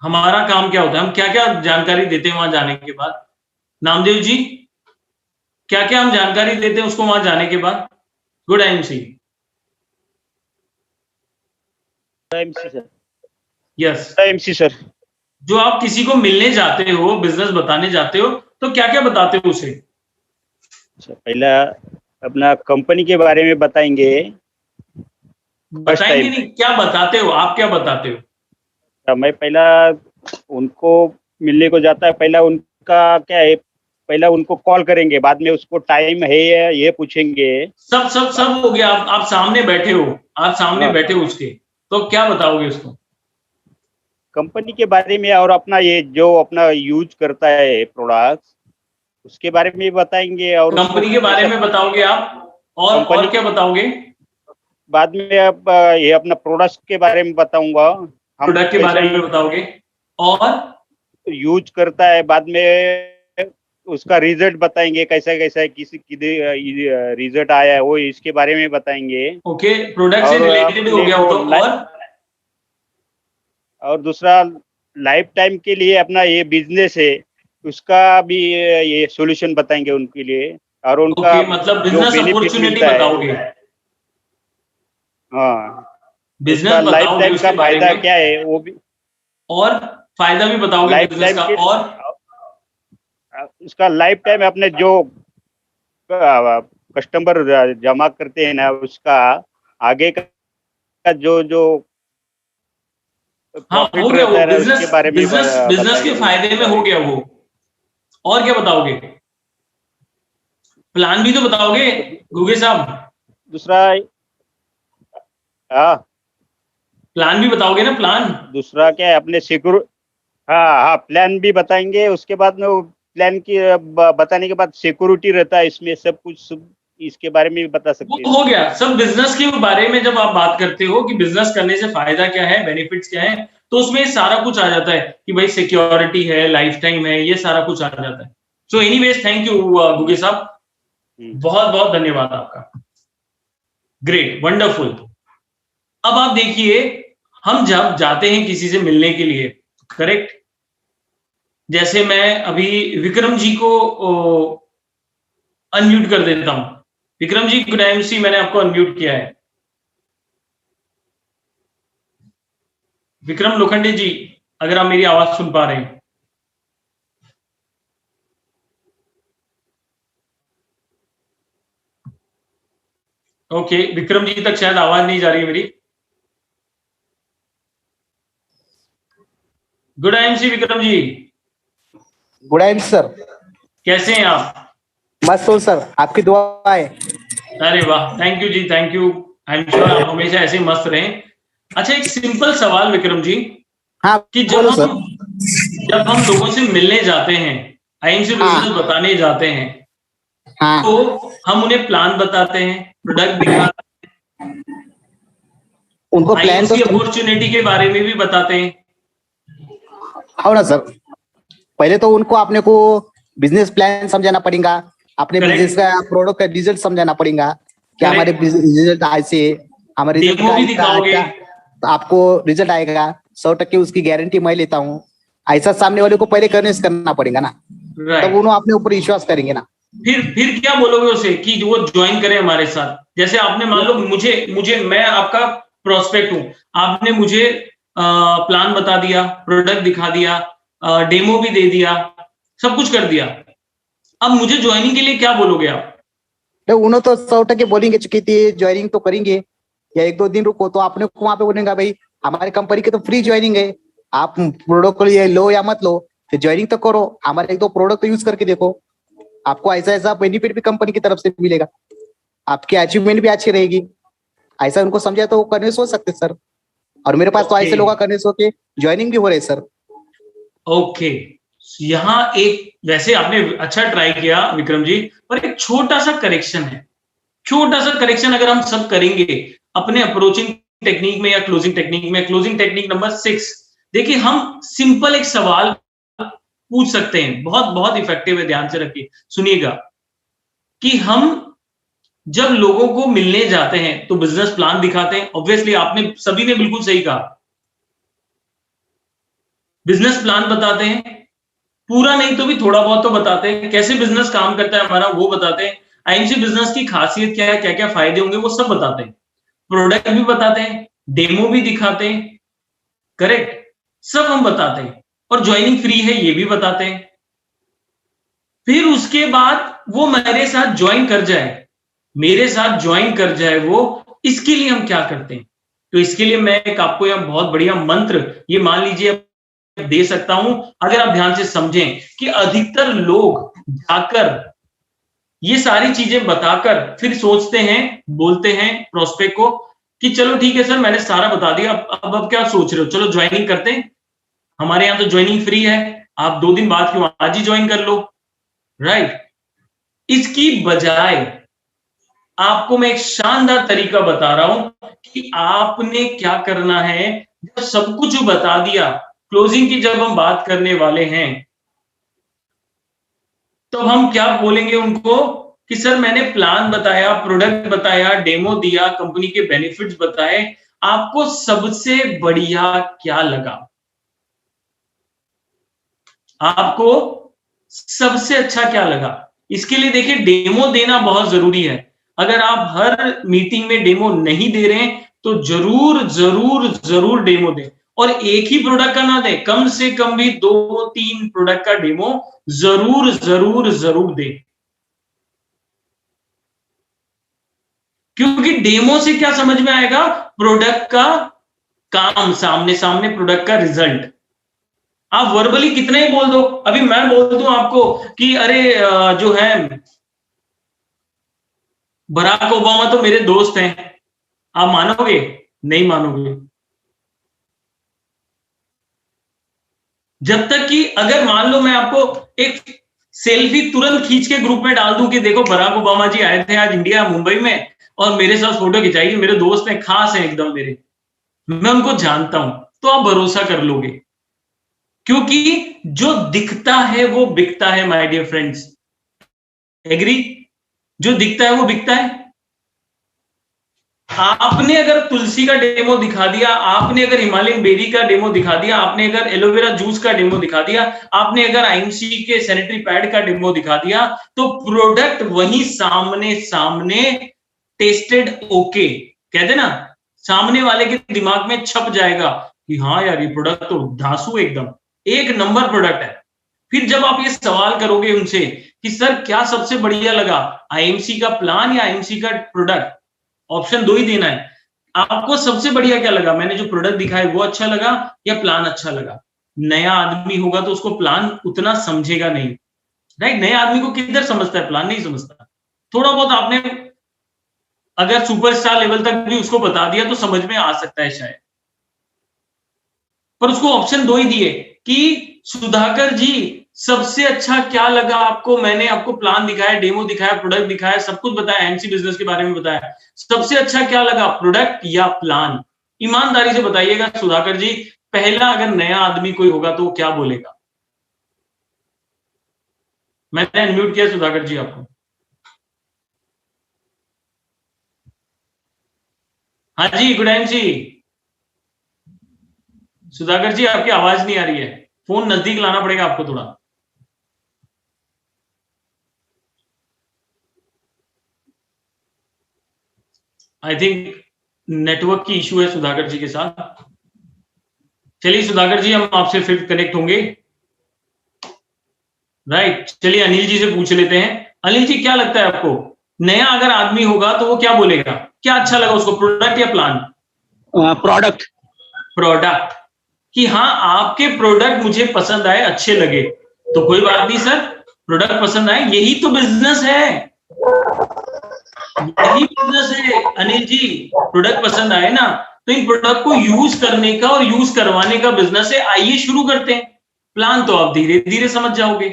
हमारा काम क्या होता है, हम क्या क्या जानकारी देते हैं वहां जाने के बाद। नामदेव जी क्या क्या हम जानकारी देते हैं उसको वहां जाने के बाद? Good IMC. MC sir. Yes. MC sir. जो आप किसी को मिलने जाते हो, बिजनेस बताने जाते हो, तो क्या क्या बताते हो उसे? अच्छा, पहला अपना कंपनी के बारे में बताएंगे। बताएंगे नहीं, क्या बताते हो आप, क्या बताते हो? मैं पहला उनको मिलने को जाता है, पहला उनका क्या है, पहला उनको कॉल करेंगे, बाद में उसको टाइम है ये पूछेंगे। सब सब सब हो गया। आप सामने बैठे हो, आप सामने हाँ, बैठे हो उसके, तो क्या बताओगे उसको? कंपनी के बारे में और अपना ये जो अपना यूज करता है प्रोडक्ट, उसके बारे में बताएंगे। और उसको कंपनी के बारे में बताओगे आप, कंपनी और क्या बताओगे? बाद में अब ये अपना प्रोडक्ट के बारे में बताऊंगा, हम प्रोडक्ट के बारे में कैसे बताओगे, और यूज करता है। बाद में उसका रिजल्ट बताएंगे, कैसा कैसा किसी रिजल्ट आया है वो इसके बारे में बताएंगे। ओके, प्रोडक्ट से और रिलेटेड हो अपने गया को वो तो। और दूसरा लाइफ टाइम के लिए अपना ये बिजनेस है, उसका भी ये सॉल्यूशन बताएंगे उनके लिए, और उनका ओके, मतलब जो बिजनेस बेनिफिट अपॉर्चुनिटी मिलता है। बताओगे, हाँ, उसका बिजनेस लाइफ बताओगे टाइम का उसके बारे फायदा में, क्या है वो भी। और फायदा भी बताओगे लाइफ बिजनेस टाइम का, के और उसका लाइफ टाइम अपने जो कस्टमर जमा करते हैं ना, उसका आगे का जो जो हाँ हो प्रॉफिट गया रहता वो है ना, उसके बिजनेस, बारे में बिजनेस बिजनेस के बताएंगे फायदे उसके में हो बारे में। गया वो। और क्या बताओगे? प्लान भी तो बताओगे गुगे साहब, दूसरा, हाँ, प्लान भी बताओगे ना, प्लान। दूसरा क्या है अपने सिक्योर, हाँ हाँ, प्लान भी बताएंगे। उसके बाद में वो प्लान की बताने के बाद सिक्योरिटी रहता है इसमें, सब कुछ इसके बारे में भी बता वो सकते हैं तो हो इसमें। गया सब बिजनेस के बारे में। जब आप बात करते हो कि बिजनेस करने से फायदा क्या है, बेनिफिट्स क्या है, तो उसमें सारा कुछ आ जाता है कि भाई सिक्योरिटी है, लाइफ टाइम है, ये सारा कुछ आ जाता है। So anyways, thank you Guge साहब, बहुत बहुत धन्यवाद आपका। Great, wonderful. अब आप देखिए, हम जब जाते हैं किसी से मिलने के लिए, करेक्ट, जैसे मैं अभी विक्रम जी को अनम्यूट कर देता हूं। विक्रम जी, गुड एमसी, मैंने आपको अनम्यूट किया है। विक्रम लोखंडे जी, अगर आप मेरी आवाज सुन पा रहे हैं। ओके, विक्रम जी तक शायद आवाज नहीं जा रही है मेरी। Good MC Vikram ji. Good evening sir. कैसे हैं आप? मस्त हो सर, आपकी दुआ है। अरे वाह, थैंक यू जी, thank you. I am sure आप हमेशा ऐसे ही मस्त रहें। अच्छा, एक सिंपल सवाल विक्रम जी, हाँ कि बोलो सर। जब हम लोगों से मिलने जाते हैं, आईएमसी हाँ बिजनेस बताने जाते हैं, हाँ, तो हम उन्हें प्लान बताते हैं, प्रोडक्ट दिखाते उनको हैं, प्लान तो आईएमसी अपॉर्चुनिटी के बारे में भी बताते हैं। हो ना सर। पहले तो उनको अपने को बिजनेस प्लान समझाना पड़ेगा, अपने Correct. बिजनेस का प्रोडक्ट का रिजल्ट समझाना पड़ेगा कि हमारे Correct. रिजल्ट ऐसे, हमारे रिजल्ट डेमो भी का दिखाओगे। क्या आपको रिजल्ट आएगा, 100% उसकी गारंटी मैं लेता हूँ। ऐसा सामने वाले को पहले कन्विंस करना पड़ेगा ना, तब राइट। उन्होंने अपने ऊपर विश्वास करेंगे ना। फिर क्या बोलोगे उसे कि वो ज्वाइन करे हमारे साथ? जैसे आपने मान लो मुझे मुझे मैं आपका प्रोस्पेक्ट हूं, आपने मुझे प्लान बता दिया, प्रोडक्ट दिखा दिया, डेमो भी दे दिया, सब कुछ कर दिया। अब मुझे ज्वाइनिंग के लिए क्या बोलोगे आप? तो उन्होंने तो 100% बोलेंगे, चुकी थी ज्वाइनिंग तो करेंगे या 1-2 दिन रुको, तो आपने को वहां पे बोलेगा भाई हमारी कंपनी की तो फ्री ज्वाइनिंग है, आप प्रोडक्ट को लिए लो या मत लो, फिर ज्वाइनिंग तो करो, हमारे 1-2 प्रोडक्ट तो यूज करके देखो, आपको ऐसा ऐसा बेनिफिट भी कंपनी की तरफ से मिलेगा, आपकी अचीवमेंट भी अच्छी रहेगी। ऐसा उनको समझा तो वो कन्विंस हो सकते सर। और मेरे पास तो ऐसे लोग कन्विंस होके ज्वाइनिंग भी हो रहे सर। ओके, यहाँ एक, वैसे आपने अच्छा ट्राई किया विक्रम जी, पर एक छोटा सा करेक्शन है, छोटा सा करेक्शन अगर हम सब करेंगे अपने अप्रोचिंग टेक्निक में या क्लोजिंग टेक्निक में। क्लोजिंग टेक्निक नंबर 6, देखिए हम सिंपल एक सवाल पूछ सकते हैं, बहुत बहुत इफेक्टिव है, ध्यान से रखिए, सुनिएगा, कि हम जब लोगों को मिलने जाते हैं तो बिजनेस प्लान दिखाते हैं, ऑब्वियसली आपने सभी ने बिल्कुल सही कहा, बिजनेस प्लान बताते हैं, पूरा नहीं तो भी थोड़ा बहुत तो बताते हैं, कैसे बिजनेस काम करता है हमारा वो बताते हैं, आईएमसी बिजनेस की खासियत क्या है, क्या क्या फायदे होंगे वो सब बताते हैं, प्रोडक्ट भी बताते हैं, डेमो भी दिखाते हैं, करेक्ट, सब हम बताते हैं, और ज्वाइनिंग फ्री है ये भी बताते हैं। फिर उसके बाद वो मेरे साथ ज्वाइन कर जाए, मेरे साथ ज्वाइन कर जाए वो, इसके लिए हम क्या करते हैं? तो इसके लिए मैं एक आपको यहां बहुत बढ़िया मंत्र ये मान लीजिए दे सकता हूं, अगर आप ध्यान से समझें कि अधिकतर लोग जाकर ये सारी चीजें बताकर फिर सोचते हैं, बोलते हैं प्रोस्पेक्ट को कि चलो ठीक है सर मैंने सारा बता दिया, अब क्या सोच रहे हो, चलो ज्वाइनिंग करते हैं, हमारे यहां तो ज्वाइनिंग फ्री है, आप 2 दिन बाद क्यों आज ही ज्वाइन कर लो, राइट। इसकी बजाय आपको मैं एक शानदार तरीका बता रहा हूं कि आपने क्या करना है, जब सब कुछ बता दिया, क्लोजिंग की जब हम बात करने वाले हैं, तो हम क्या बोलेंगे उनको कि सर मैंने प्लान बताया, प्रोडक्ट बताया, डेमो दिया, कंपनी के बेनिफिट्स बताए, आपको सबसे बढ़िया क्या लगा, आपको सबसे अच्छा क्या लगा। इसके लिए देखिए डेमो देना बहुत जरूरी है, अगर आप हर मीटिंग में डेमो नहीं दे रहे हैं तो जरूर जरूर जरूर डेमो दें, और एक ही प्रोडक्ट का ना दें, कम से कम भी 2-3 प्रोडक्ट का डेमो जरूर जरूर जरूर दें, क्योंकि डेमो से क्या समझ में आएगा, प्रोडक्ट का काम, सामने सामने प्रोडक्ट का रिजल्ट। आप वर्बली कितने ही बोल दो, अभी मैं बोल दूं आपको कि अरे जो है बराक ओबामा तो मेरे दोस्त हैं, आप मानोगे? नहीं मानोगे। जब तक कि अगर मान लो मैं आपको एक सेल्फी तुरंत खींच के ग्रुप में डाल दूं कि देखो बराक ओबामा जी आए थे आज इंडिया मुंबई में और मेरे साथ फोटो खिंचाई, मेरे दोस्त हैं, खास हैं एकदम मेरे, मैं उनको जानता हूं, तो आप भरोसा कर लोगे, क्योंकि जो दिखता है वो बिकता है माय डियर फ्रेंड्स, एग्री? जो दिखता है वो बिकता है। आपने अगर तुलसी का डेमो दिखा दिया, आपने अगर हिमालयन बेरी का डेमो दिखा दिया, आपने अगर एलोवेरा जूस का डेमो दिखा दिया, आपने अगर आईएमसी के सैनिटरी पैड का डेमो दिखा दिया, तो प्रोडक्ट वही सामने सामने टेस्टेड ओके कहते ना, सामने वाले के दिमाग में छप जाएगा कि हाँ यार ये प्रोडक्ट तो धांसू एकदम एक नंबर प्रोडक्ट है। फिर जब आप ये सवाल करोगे उनसे कि सर क्या सबसे बढ़िया लगा, आईएमसी का प्लान या आईएमसी का प्रोडक्ट, ऑप्शन 2 ही देना है, आपको सबसे बढ़िया क्या लगा, मैंने जो प्रोडक्ट दिखाया वो अच्छा लगा या प्लान अच्छा लगा। नया आदमी होगा तो उसको प्लान उतना समझेगा नहीं, राइट? नया आदमी को किधर समझता है, प्लान नहीं समझता। थोड़ा बहुत आपने अगर सुपरस्टार लेवल तक भी उसको बता दिया तो समझ में आ सकता है शायद, पर उसको ऑप्शन 2 ही दिए कि सुधाकर जी सबसे अच्छा क्या लगा आपको, मैंने आपको प्लान दिखाया, डेमो दिखाया, प्रोडक्ट दिखाया, सब कुछ बताया, एमसी बिजनेस के बारे में बताया, सबसे अच्छा क्या लगा, प्रोडक्ट या प्लान? ईमानदारी से बताइएगा सुधाकर जी, पहला अगर नया आदमी कोई होगा तो वो क्या बोलेगा? मैंने अनम्यूट किया सुधाकर जी आपको। हाँ जी गुडाइन जी। सुधाकर जी आपकी आवाज नहीं आ रही है, फोन नजदीक लाना पड़ेगा आपको थोड़ा। आई थिंक नेटवर्क की इश्यू है सुधाकर जी के साथ। चलिए सुधाकर जी हम आपसे फिर कनेक्ट होंगे, राइट? चलिए अनिल जी से पूछ लेते हैं। अनिल जी क्या लगता है आपको, नया अगर आदमी होगा तो वो क्या बोलेगा, क्या अच्छा लगा उसको, प्रोडक्ट या प्लान? प्रोडक्ट। प्रोडक्ट, कि हाँ आपके प्रोडक्ट मुझे पसंद आए, अच्छे लगे, तो कोई बात नहीं सर, प्रोडक्ट पसंद आए, यही तो बिजनेस है, यही बिजनेस है अनिल जी। प्रोडक्ट पसंद आए ना, तो इन प्रोडक्ट को यूज करने का और यूज करवाने का बिजनेस है, आइए शुरू करते हैं। प्लान तो आप धीरे धीरे समझ जाओगे।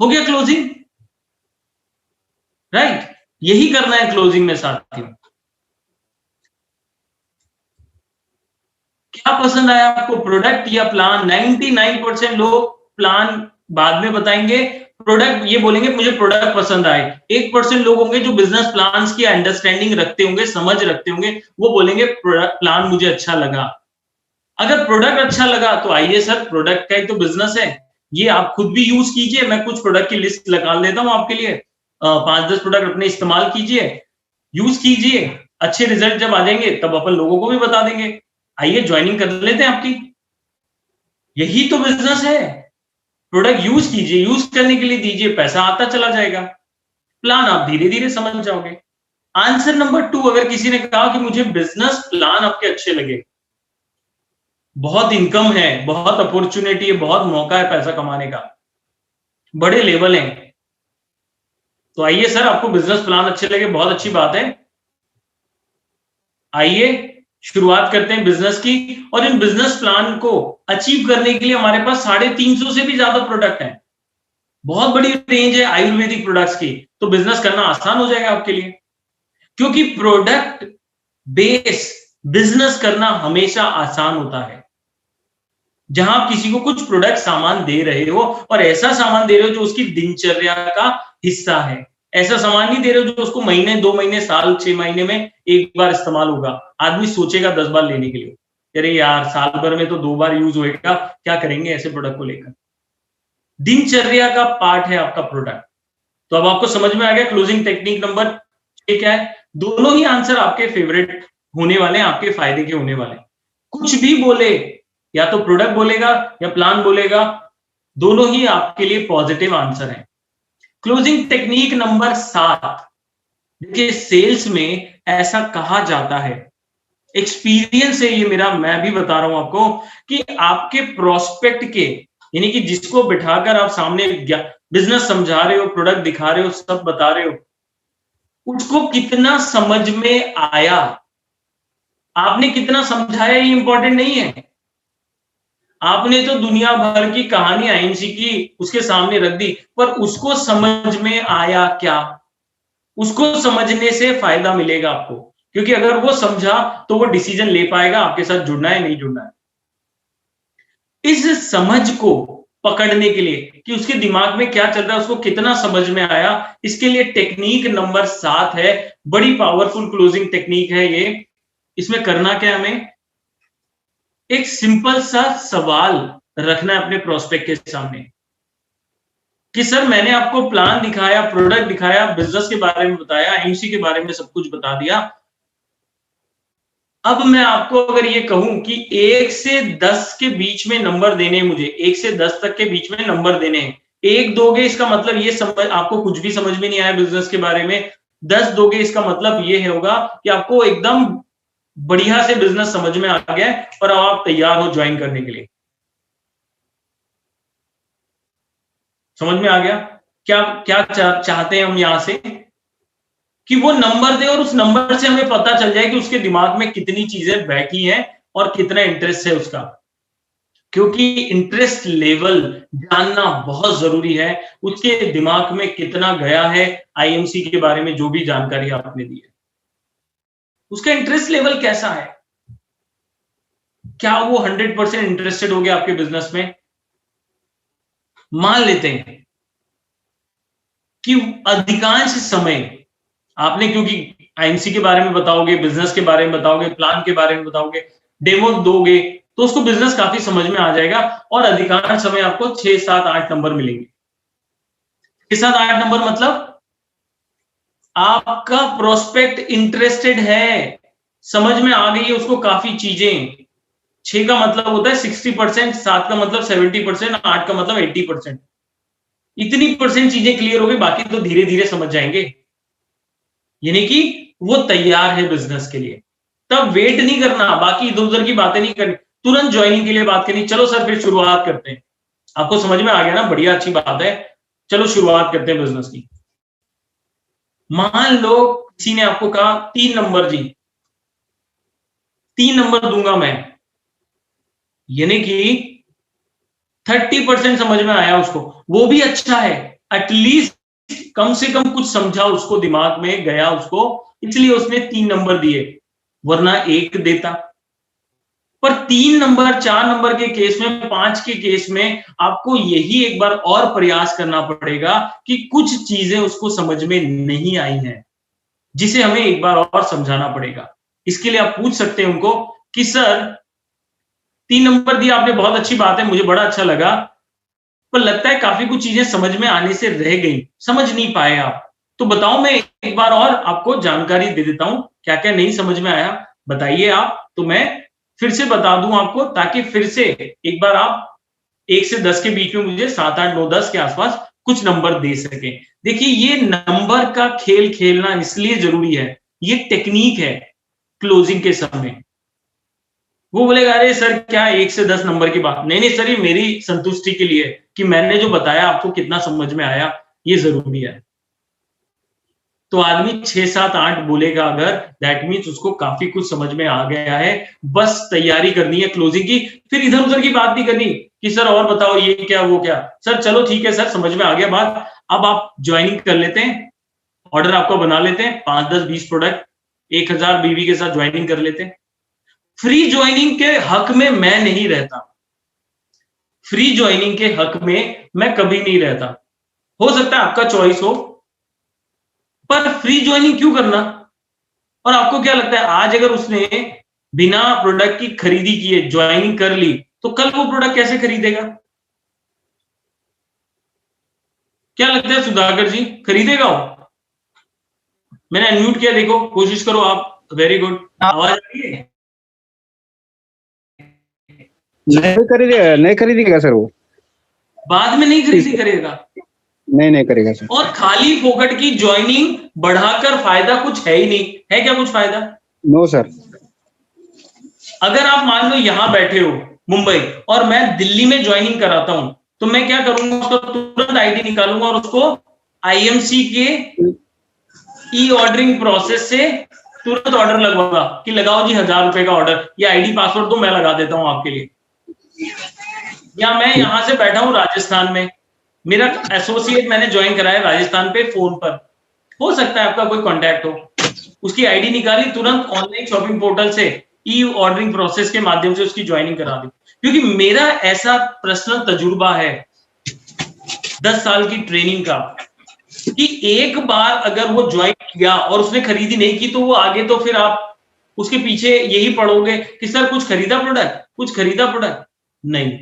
हो गया क्लोजिंग, राइट? यही करना है क्लोजिंग में साथियों। क्या पसंद आया आपको, प्रोडक्ट या प्लान? 99% लोग प्लान बाद में बताएंगे, प्रोडक्ट ये बोलेंगे मुझे प्रोडक्ट पसंद आए। 1% लोग होंगे जो बिजनेस प्लान की अंडरस्टैंडिंग रखते होंगे, समझ रखते होंगे, वो बोलेंगे प्लान मुझे अच्छा लगा। अगर प्रोडक्ट अच्छा लगा तो आइए सर, प्रोडक्ट का ही तो बिजनेस है, ये आप खुद भी यूज कीजिए, मैं कुछ प्रोडक्ट की लिस्ट लगा देता हूं आपके लिए, 5-10 प्रोडक्ट अपने इस्तेमाल कीजिए, यूज कीजिए, अच्छे रिजल्ट जब आ जाएंगे तब अपन लोगों को भी बता देंगे। आइए ज्वाइनिंग कर लेते हैं आपकी। यही तो बिजनेस है। प्रोडक्ट यूज कीजिए, यूज करने के लिए दीजिए, पैसा आता चला जाएगा, प्लान आप धीरे धीरे समझ जाओगे। आंसर नंबर 2, अगर किसी ने कहा कि मुझे बिजनेस प्लान आपके अच्छे लगे, बहुत इनकम है, बहुत अपॉर्चुनिटी है, बहुत मौका है पैसा कमाने का, बड़े लेवल हैं, तो आइए सर आपको बिजनेस प्लान अच्छे लगे, बहुत अच्छी बात है, आइए शुरुआत करते हैं बिजनेस की। और इन बिजनेस प्लान को अचीव करने के लिए हमारे पास 350 से भी ज्यादा प्रोडक्ट हैं, बहुत बड़ी रेंज है आयुर्वेदिक प्रोडक्ट्स की, तो बिजनेस करना आसान हो जाएगा आपके लिए, क्योंकि प्रोडक्ट बेस बिजनेस करना हमेशा आसान होता है। जहां आप किसी को कुछ प्रोडक्ट सामान दे रहे हो और ऐसा सामान दे रहे हो जो उसकी दिनचर्या का हिस्सा है, ऐसा सामान नहीं दे रहे हो जो उसको महीने, 2 महीने, साल, 6 महीने में एक बार इस्तेमाल होगा। आदमी सोचेगा 10 बार लेने के लिए, अरे यार साल भर में तो 2 बार यूज होएगा, क्या करेंगे ऐसे प्रोडक्ट को लेकर। दिनचर्या का पार्ट है आपका प्रोडक्ट। तो अब आपको समझ में आ गया क्लोजिंग टेक्निक नंबर 6 क्या है। दोनों ही आंसर आपके फेवरेट होने वाले हैं, आपके फायदे के होने वाले हैं। कुछ भी बोले, या तो प्रोडक्ट बोलेगा या प्लान बोलेगा, दोनों ही आपके लिए पॉजिटिव आंसर है। क्लोजिंग टेक्निक नंबर 7, देखिए सेल्स में ऐसा कहा जाता है, एक्सपीरियंस है ये मेरा, मैं भी बता रहा हूं आपको, कि आपके प्रोस्पेक्ट के, यानी कि जिसको बिठाकर आप सामने बिजनेस समझा रहे हो, प्रोडक्ट दिखा रहे हो, सब बता रहे हो, उसको कितना समझ में आया, आपने कितना समझाया ये इंपॉर्टेंट नहीं है। आपने तो दुनिया भर की कहानी आईएमसी की उसके सामने रख दी, पर उसको समझ में आया क्या, उसको समझने से फायदा मिलेगा आपको, क्योंकि अगर वो समझा तो वो डिसीजन ले पाएगा आपके साथ जुड़ना है नहीं जुड़ना है। इस समझ को पकड़ने के लिए कि उसके दिमाग में क्या चल रहा है, उसको कितना समझ में आया, इसके लिए टेक्निक नंबर 7 है, बड़ी पावरफुल क्लोजिंग टेक्निक है ये। इसमें करना क्या, हमें एक सिंपल सा सवाल रखना है अपने प्रोस्पेक्ट के सामने कि सर मैंने आपको प्लान दिखाया, प्रोडक्ट दिखाया, बिजनेस के बारे में बताया, एमसी के बारे में सब कुछ बता दिया, अब मैं आपको अगर ये कहूं कि 1 से 10 के बीच में नंबर देने हैं, मुझे 1 से 10 तक के बीच में नंबर देने हैं। 1 दोगे इसका मतलब ये समझ, आपको कुछ भी समझ में नहीं आया बिजनेस के बारे में। 10 दोगे इसका मतलब ये होगा कि आपको एकदम बढ़िया से बिजनेस समझ में आ गया और अब आप तैयार हो ज्वाइन करने के लिए। समझ में आ गया क्या क्या चाहते हैं हम यहां से, कि वो नंबर दे और उस नंबर से हमें पता चल जाए कि उसके दिमाग में कितनी चीजें बैठी हैं और कितना इंटरेस्ट है उसका, क्योंकि इंटरेस्ट लेवल जानना बहुत जरूरी है, उसके दिमाग में कितना गया है आईएमसी के बारे में, जो भी जानकारी आपने दी है उसका इंटरेस्ट लेवल कैसा है, क्या वो 100% इंटरेस्टेड हो गया आपके बिजनेस में। मान लेते हैं कि अधिकांश समय आपने, क्योंकि आईएमसी के बारे में बताओगे, बिजनेस के बारे में बताओगे, प्लान के बारे में बताओगे, डेमो दोगे, तो उसको बिजनेस काफी समझ में आ जाएगा और अधिकांश समय आपको 6, 7, 8 नंबर मिलेंगे। 6, 7, 8 नंबर मतलब आपका प्रोस्पेक्ट इंटरेस्टेड है, समझ में आ गई है उसको काफी चीजें। 6 का मतलब होता है 60%, 7 का मतलब 70%, 8 का मतलब 80%। इतनी परसेंट चीजें क्लियर हो गई, बाकी तो धीरे धीरे समझ जाएंगे, यानी कि वो तैयार है बिजनेस के लिए। तब वेट नहीं करना, बाकी इधर उधर की बातें नहीं करनी, तुरंत ज्वाइनिंग के लिए बात करनी। चलो सर फिर शुरुआत करते हैं, आपको समझ में आ गया ना, बढ़िया अच्छी बात है, चलो शुरुआत करते हैं बिजनेस की। मान लो किसी ने आपको कहा 3 नंबर जी, 3 नंबर दूंगा मैं, यानी कि 30% समझ में आया उसको, वो भी अच्छा है, एटलीस्ट कम से कम कुछ समझा, उसको दिमाग में गया उसको, इसलिए उसने 3 नंबर दिए, वरना 1 देता। पर 3 नंबर, 4 नंबर के केस में, 5 के केस में आपको यही एक बार और प्रयास करना पड़ेगा कि कुछ चीजें उसको समझ में नहीं आई हैं, जिसे हमें एक बार और समझाना पड़ेगा। इसके लिए आप पूछ सकते हैं उनको कि सर 3 नंबर दिया आपने, बहुत अच्छी बात है, मुझे बड़ा अच्छा लगा, पर लगता है काफी कुछ चीजें समझ में आने से रह गई, समझ नहीं पाए आप। तो बताओ, मैं एक बार और आपको जानकारी दे देता हूं, क्या क्या नहीं समझ में आया बताइए आप, तो मैं फिर से बता दूं आपको, ताकि फिर से एक बार आप 1 से 10 के बीच में मुझे 7, 8, 9, 10 के आसपास कुछ नंबर दे सके। देखिए, ये नंबर का खेल खेलना इसलिए जरूरी है, ये टेक्निक है क्लोजिंग के समय। वो बोलेगा अरे सर क्या 1 से 10 नंबर की बात, नहीं नहीं सर, ये मेरी संतुष्टि के लिए कि मैंने जो बताया आपको कितना समझ में आया, ये जरूरी है। तो आदमी 6, 7, 8 बोलेगा अगर, दैट मीन्स उसको काफी कुछ समझ में आ गया है। बस तैयारी करनी है क्लोजिंग की, फिर इधर उधर की बात नहीं करनी कि सर और बताओ ये क्या वो क्या, सर चलो ठीक है सर समझ में आ गया बात, अब आप ज्वाइनिंग कर लेते हैं, ऑर्डर आपको बना लेते हैं 5, 10, 20 प्रोडक्ट 1000 बीवी के साथ ज्वाइनिंग कर लेते हैं। फ्री ज्वाइनिंग के हक में मैं नहीं रहता, फ्री ज्वाइनिंग के हक में मैं कभी नहीं रहता। हो सकता है आपका चॉइस हो, पर फ्री ज्वाइनिंग क्यों करना? और आपको क्या लगता है, आज अगर उसने बिना प्रोडक्ट की खरीदी किए ज्वाइनिंग कर ली, तो कल वो प्रोडक्ट कैसे खरीदेगा? क्या लगता है सुधाकर जी, खरीदेगा वो? मैंने अनम्यूट किया, देखो कोशिश करो आप, वेरी गुड, आवाज आ रही है? नहीं खरीदेगा सर वो, बाद में नहीं खरीदी करेगा, नहीं करेगा सर। और खाली फोकट की ज्वाइनिंग बढ़ाकर फायदा कुछ है ही नहीं, है क्या कुछ फायदा? No sir. अगर आप मान लो यहां बैठे हो मुंबई, और मैं दिल्ली में ज्वाइनिंग कराता हूं, तो मैं क्या करूंगा, उसका तुरंत आईडी निकालूंगा और उसको आईएमसी के ई ऑर्डरिंग प्रोसेस से तुरंत ऑर्डर लगवाऊंगा कि लगाओ जी 1000 रुपए का ऑर्डर, या आईडी पासवर्ड तो मैं लगा देता हूं आपके लिए। या मैं यहां से बैठा हूं राजस्थान में, मेरा एसोसिएट मैंने ज्वाइन कराया राजस्थान पे फोन पर, हो सकता है आपका कोई कांटेक्ट हो, उसकी आईडी निकाली, तुरंत ऑनलाइन शॉपिंग पोर्टल से ई ऑर्डरिंग प्रोसेस के माध्यम से उसकी ज्वाइनिंग करा दी। क्योंकि मेरा ऐसा पर्सनल तजुर्बा है 10 साल की ट्रेनिंग का, कि एक बार अगर वो ज्वाइन किया और उसने खरीदी नहीं की, तो वो आगे तो फिर आप उसके पीछे यही पढ़ोगे कि सर कुछ खरीदा प्रोडक्ट, कुछ खरीदा प्रोडक्ट, नहीं।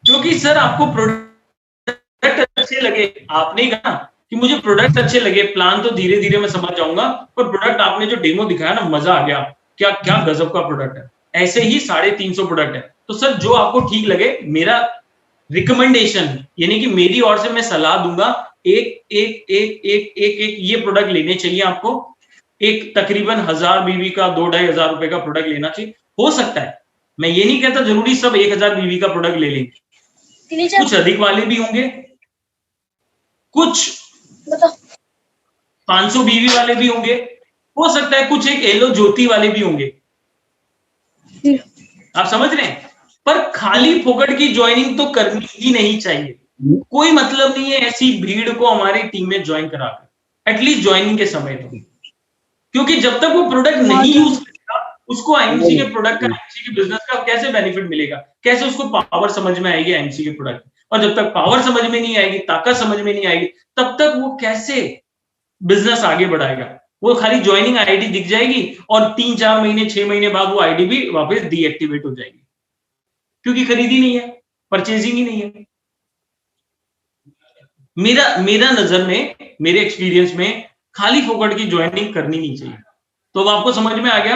क्योंकि सर आपको प्रोडक्ट अच्छे लगे, आपने कहा कि मुझे प्रोडक्ट अच्छे लगे, प्लान तो धीरे धीरे मैं समझ जाऊंगा, पर प्रोडक्ट आपने जो डेमो दिखाया ना, मजा आ गया, क्या क्या गजब का प्रोडक्ट है। ऐसे ही 350 प्रोडक्ट है, तो सर जो आपको ठीक लगे, मेरा रिकमेंडेशन यानी कि मेरी ओर से मैं सलाह दूंगा, एक एक एक एक एक एक ये प्रोडक्ट लेने चाहिए आपको, एक तकरीबन 1000 बीवी का 2-2500 रुपए का प्रोडक्ट लेना चाहिए। हो सकता है, मैं ये नहीं कहता जरूरी सब 1000 बीवी का प्रोडक्ट ले लेंगे, कुछ अधिक वाले भी होंगे, कुछ 500 बीवी वाले भी होंगे, हो सकता है कुछ एक एलो ज्योति वाले भी होंगे, आप समझ रहे हैं। पर खाली फोकट की ज्वाइनिंग तो करनी ही नहीं चाहिए, कोई मतलब नहीं है ऐसी भीड़ को हमारी टीम में ज्वाइन कराकर, एटलीस्ट ज्वाइनिंग के समय तो, क्योंकि जब तक वो प्रोडक्ट नहीं यूज करेगा, उसको आईएमसी के प्रोडक्ट का, आईएमसी के बिजनेस का कैसे बेनिफिट मिलेगा, कैसे उसको पावर समझ में आएगी आईएमसी के प्रोडक्ट। और जब तक पावर समझ में नहीं आएगी, ताकत समझ में नहीं आएगी, तब तक वो कैसे बिजनेस आगे बढ़ाएगा। वो खाली ज्वाइनिंग आईडी दिख जाएगी और 3-4 महीने 6 महीने बाद वो आईडी भी वापस डीएक्टिवेट हो जाएगी, क्योंकि खरीदी नहीं है, परचेजिंग ही नहीं है। मेरा नजर में, मेरे एक्सपीरियंस में, खाली फोकट की ज्वाइनिंग करनी नहीं चाहिए। तो अब आपको समझ में आ गया